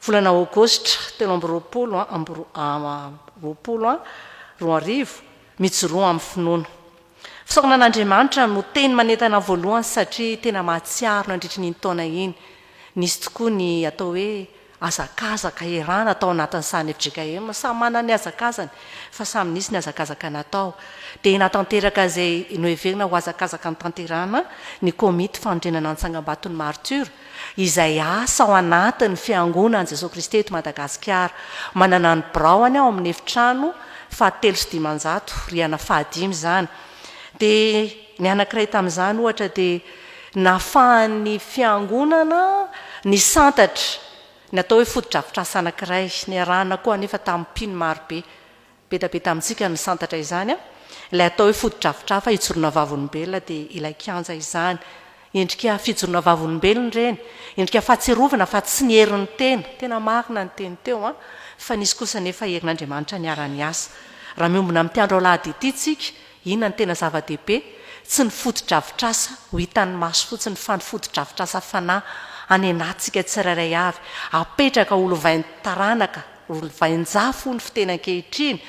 volana Aogositra 2020 Mijoroa amin'ny finoana. Fisaorana an'Andriamanitra no teny manentana voalohany satria tena mahatsiaro nandritra ny taona iny. Nisy tokoa ny atao hoe azakazaka erana atao anatin'ny sany FJKM, samy manana ny azakazany fa samy nisy ny azakazaka natao. Dia natanteraka izay noheverina ho azakazaka ny tanterana ny komity fandrenana ny Tsangambaton'ny Martiora izay asa ao anatin'ny fiangonan'i Jesosy Kristy eto Madagasikara. Manana ny biraony ao amin'ny efitrano 700 riana 5 izany. Dia ny anankiray tamin'izany ohatra dia nafahan'ny fiangonana ny santatra ny atao hoe fotodrafitrasa anankiray ny arahana koa nefa tamin'ny mpino marobe betabe tamintsika ny santatra izany ilay atao hoe fotodrafitrafa hijorona vavolombelona dia ilay kianja izany. Endrika fijorona vavolombelona reny, endrika fahatsiarovana fa tsy ny herin'ny tena marina ny teny teo fa nisy kosa nefa herin'Andriamanitra ny arany asa. Raha miombona amin'ny andro Alahady ity tsika, inona ny tena zava-dehibe? Tsy ny fotodrafitrasa ho hitan'ny maso fotsiny fa ny fotodrafitrasa fanahy any anatsika tsirairay avy. Apetraka olovain'ny taranaka, olovain-jafo ny fitena ankehitriny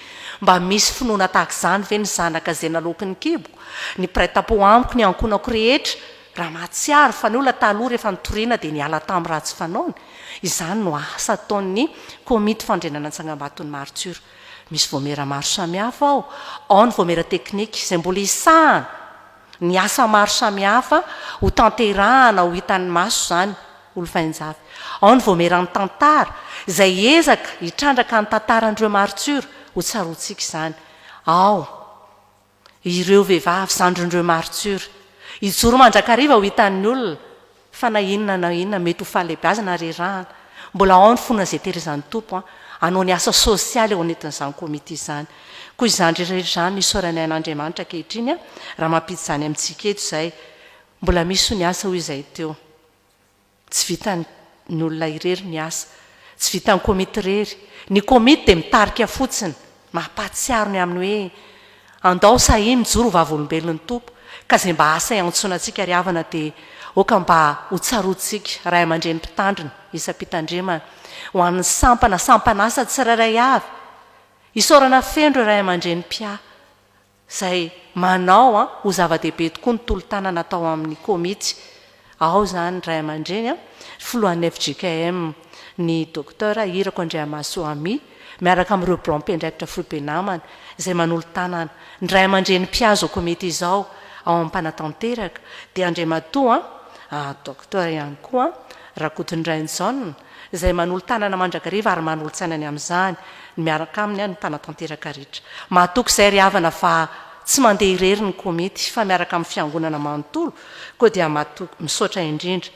mba misy finoana tahaka izany ve ny zanaka izay nalokin'ny kibo, ny praitapo amiko ny ankonako rehetra. Raha mahatsiaro fa ny olona taloha rehefa nitoriana dia niala tamin'ny ratsy fanaony. Izany no asa ataon'ny komity fandrenana ny Tsangambaton'ny Martiora. Misy voamera maro samihafa ao ny voamera teknika izay mbola isahana ny asa maro samihafa ho tanterahana ho hitan'ny maso zany olo-vainjavy. ao ny voamerany tantara izay ezaka hitrandraka ny tantarandreo martiora ho tsaroantsika izany. ao ireo vehivavy zandrondreo martiora ijoro mandrakariva ho hitan'ny olona fa na inona na inona mety ho fahalehibiazana rerahana. Mbola ao ny fonina izay tehirizan'ny tompo anao ny asa sosialy eo anetin'izany komite izany. Koa izany rehetrarehetra zany nisaorany an'Andriamanitra ankehitriny raha mampity izany amintsika eto izay mbola misy ny asa hoy izay teo. Tsy vitany olona irery ny asa, tsy vitany komity rery. Ny komity dia mitarika fotsiny mampatsiaro ny amin'ny hoe andao sahiny joro vavolombelon'ny tompo ka izay mba asa antsoinantsika ry havana dia oka mba ho tsaroantsika ray aman-dreny mpitandrina isam-pitandremana ho amin'ny sampana asa tsirairay avy isaorana fendro ray aman-dreny pia izay manao ho zava-dehibe tokoa ny tolo-tana natao amin'ny komity. ao zany ray aman-dreny filohan'ny FJKM ny doktora irako Andriamaso ami miaraka amin'ireo blanc-mpendraikitra Foibe namana izay manolo tanana ny ray aman-dreny mpiazo ao komity izao ao amin'ny mpanatanteraka dia Andriamatoa doktora ihany koa Rakotondrainjaona izay manolo tanana mandrakariva ary manolo tsainany amin'izany miaraka aminy ny mpanatanteraka rehetra. Mahatoky izay ry havana fa tsy mandeha irery ny komity fa miaraka amin'ny fiangonana manontolo koa dia mahatoky misaotra indrindra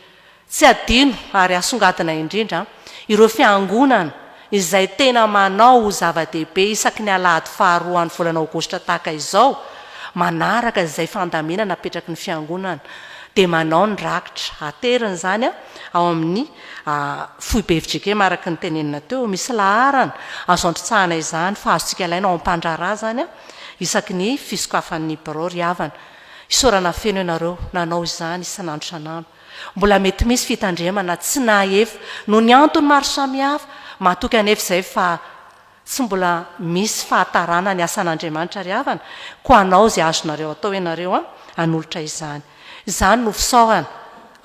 tsy adino ary asongadina indrindra ireo fiangonana izay tena manao ho zava-dehibe isaky ny Alahady faharoa ny volana Aogositra tahaka izao manaraka izay fandaminana napetraky ny fiangonana dia manao ny rakitra ateriny zany ao amin'ny Foibe FJKM araka ny tenenina teo misy laharana azo antrotsahana izany fa azontsika ilaina ao am-pandrara zany isaky ny fisokafan'ny birao ry havana. Isaorana feno ianareo nanao izany isan'andro isan'andro. Mbola mety misy fitandremana tsy nahefa no ny antony maro samihafa mahatoky anefa izay fa tsy mbola misy fahatarana ny asan'Andriamanitra ry havana koa anao izay azonareo atao ianareo hanolotra izany. Izany no fisaorana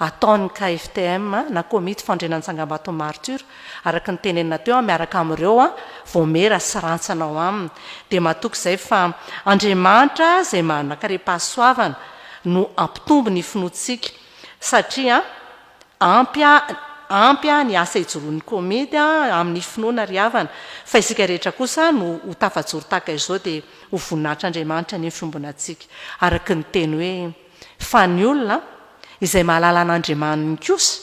ataon'ny KFTM na komity fandrenan'ny Tsangambaton'ny Martiora araka ny tenenina teo miaraka amin'ireo voamera sy rantsanao aminy dia mahatoky izay fa Andriamanitra izay manakare-pahasoavana no ampitombo ny finoantsika satria ampy ny asa ijoroan'ny komity amin'ny finoana ry havana fa isika rehetra kosa no ho tafajoro tahaka izao dia ho voninahitr'Andriamanitra ny fiombonantsika araka ny teny hoe fa ny olona izay mahalala an'Andriamaniny kosa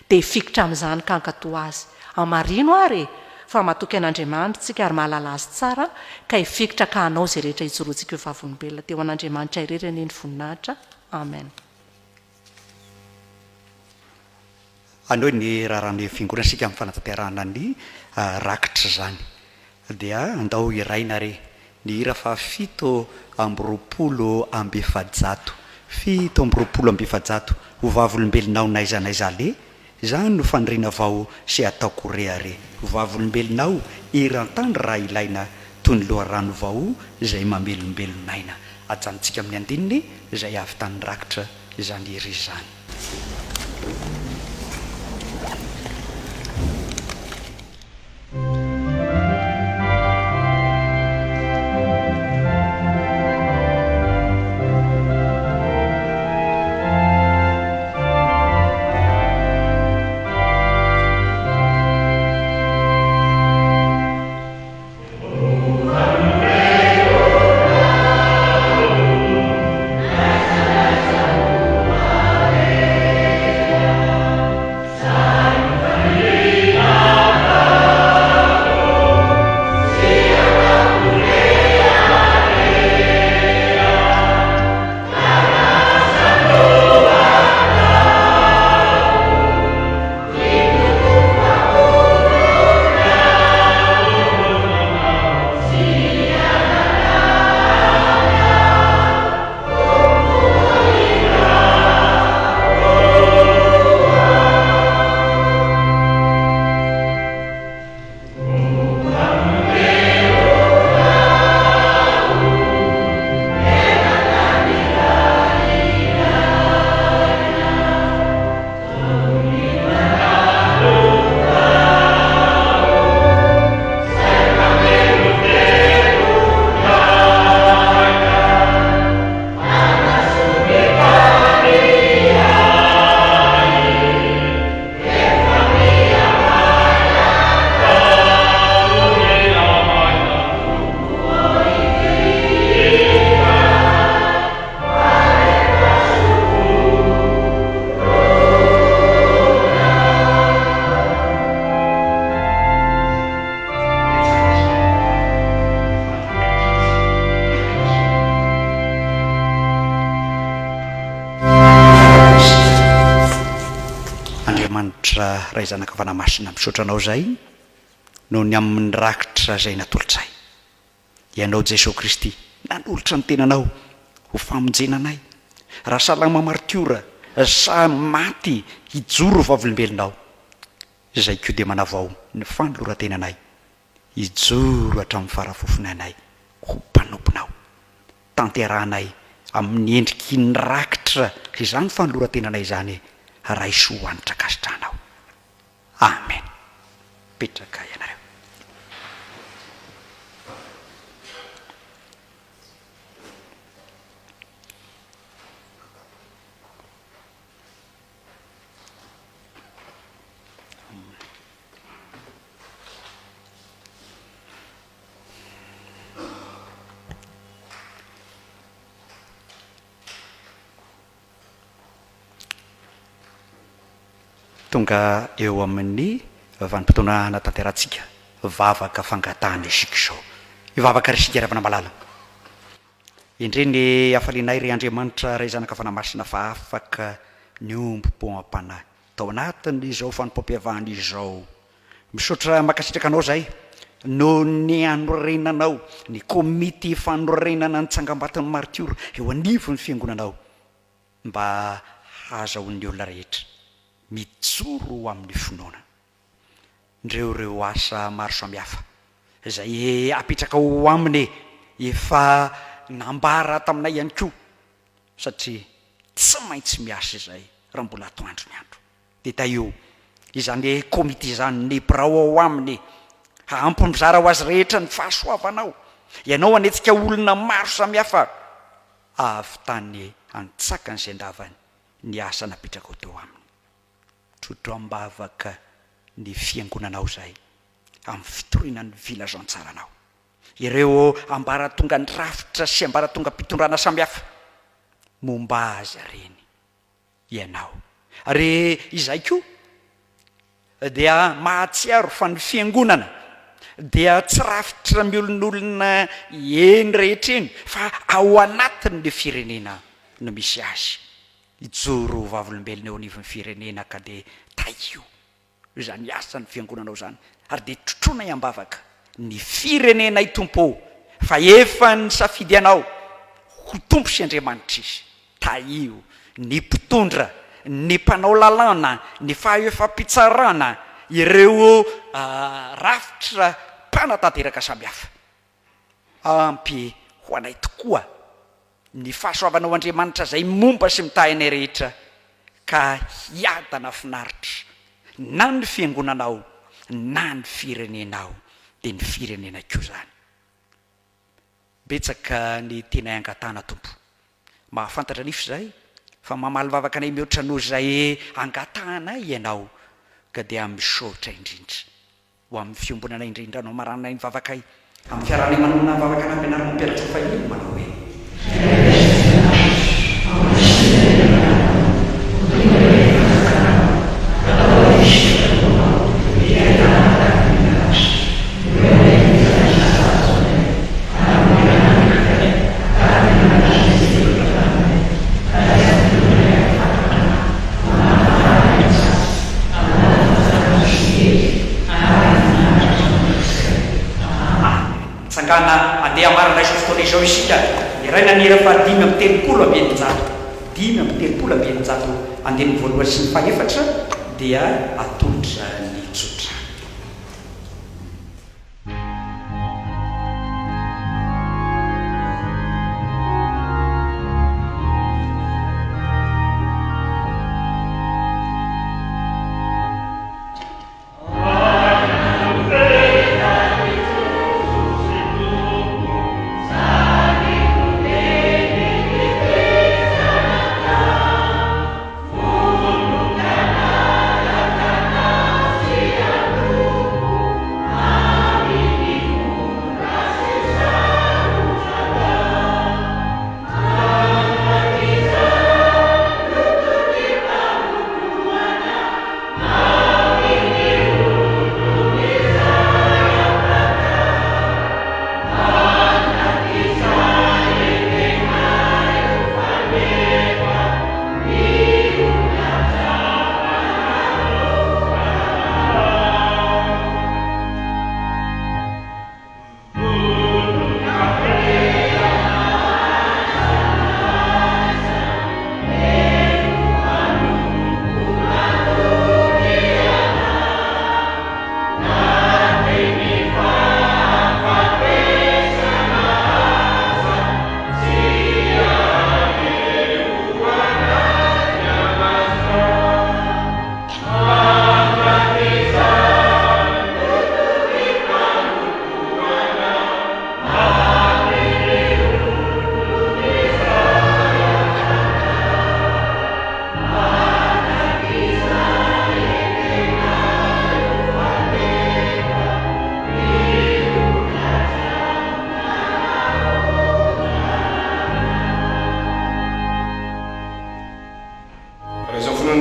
dia fikitra amin'izany kankatoa azy. Amarino ary fa mahatoky an'Andriamanitra tsika ary mahalala azy tsara ka hifikitra ka hanao izay rehetra ijoroantsika eo vavolombelona teo an'Andriamanitra irery ny voninahitra. Amen. Anao ny raharany fiangonana sika amin'ny fanatanterahana ny rakitra zany dia andao iraina re ny hira fa 7 amby efajato 7 amby efajato ho vavolombelonao naizanaiza le zany no fanirina vao sy ataoko reare ho vavolombelonao irantandry raha ilaina toy ny loharano vao izay mamelombelonaina ajanontsika amin'ny andininy izay avy tany rakitra zany iry zany. Amen. Andriamanitra ray zanaka fanamasina misaotranao zay no ny amin'ny rakitra zay natolotr'ay. Ianao Jesosy Kristy nanolotra ny tenanao ho famonjenanay. Raha salama Martiora sa maty hijoro vavolombelonao, izay ko dia manavao ny fanolora-tenanay hijoro hatramin'ny farafofonanay ho mpanomponao. Tanterahanay amin'ny endriky ny rakitra izany fanolora-tenanay izany raha iso hoanitra kasitranao. Amen. Petraka ianareo. Tonga eo amin'ny vanim-potoana natanterantsika vavaka fangatahana isika izao. Ivavaka risika ravana malala. Indreny hafalinay ry Andriamanitra ray zanaka fanamasina fa afaka ny 𝙁𝙃𝙁𝙁 tao anatiny izao Fanompoampivavahana izao. Misaotra makasitraka anao zay no ny anorenanao ny komity fanorenana ny Tsangambaton'ny Martiora eo anivon'ny fiangonanao mba hahazahoan'ny olona rehetra mijoro amin'ny finoana. Ndreo asa maro samihafa izay apetraka ho aminy efa nambara taminay ihany koa, satria tsy maintsy miasa izay raha mbola atoandro ny andro. Dia taio izany komity izany ny birao ao aminy hampimizara ho azy rehetra ny fahasoavanao. Ianao anetsika olona maro samihafa avy tany antsakany izay ndavany ny asa napetraka ho teo aminy. Trotro am-bavaka ny fiangonanao zay amin'ny fitorinan'ny vilazantsaranao. Ireo ambaratonga ny rafitra sy ambaratonga mpitondrana samihafa momba azy reny ianao. Ary izay koa dia mahatsiaro fa ny fiangonana dia tsy rafitra miolon'olona eny rehetra eny fa ao anatin'ny firenena no misy azy. Ijoro vavolombelona eo anivon'ny firenena ka dia taio izany asan'ny fiangonanao zany. Ary dia trotrona am-bavaka ny firenena itompo fa efa ny safidy anao ho tompo sy Andriamanitra izy. Taio ny mpitondra, ny mpanao lalàna, ny fahefa-pitsarana, ireo rafitra mpanatanteraka samihafa. Ampy ho anay tokoa ny fahasoavanao Andriamanitra zay momba sy mitahy anay rehetra ka hiadana finaritra na ny fiangonanao na ny firenenao dia ny firenena koa zany. Betsaka ny tena angatahana tompo. Mahafantatra nify zay fa mamaly vavaka anay mihoatra noho zay angatahanay ianao ka dia misaotra indrindra ho amin'ny fiombonanay indrindra no maranay ny vavakay amin'ny fiaranay manona vavaka anay ampianarana mpianatra fahiny manao hoe Tsangana andeha marina iso fotoana izao isika iray nanira fa 5 amby 30 ambienijato 5 amby 30 ambienijato andeha ny voalohany sy ny fahefatra dia atolotra ny tsotra.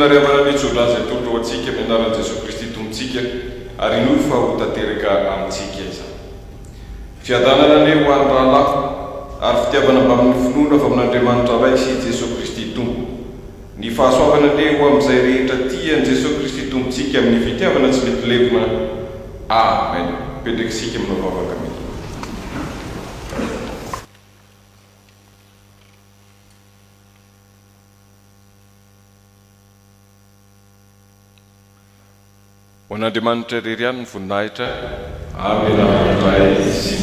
faminarevana Mijoroa izay tondro antsika amin'ny anaran'i Jesosy Kristy tompontsika ary noho fa ho tanteraka amintsika izany. Fiadanana ne ho an'ny rahalahy ary fitiavana mba amin'ny finoana fa amin'Andriamanitra ray sy Jesosy Kristy tompo. Ny fahasoavana ne ho amin'izay rehetra tian'i Jesosy Kristy tompontsika amin'ny fitiavana tsy mety levona. Amen. Pendrekisika aminao vavaka mety. Ho an'Andriamanitra irery ihany ny voninahitra amin'ny anaran'ny Ray sy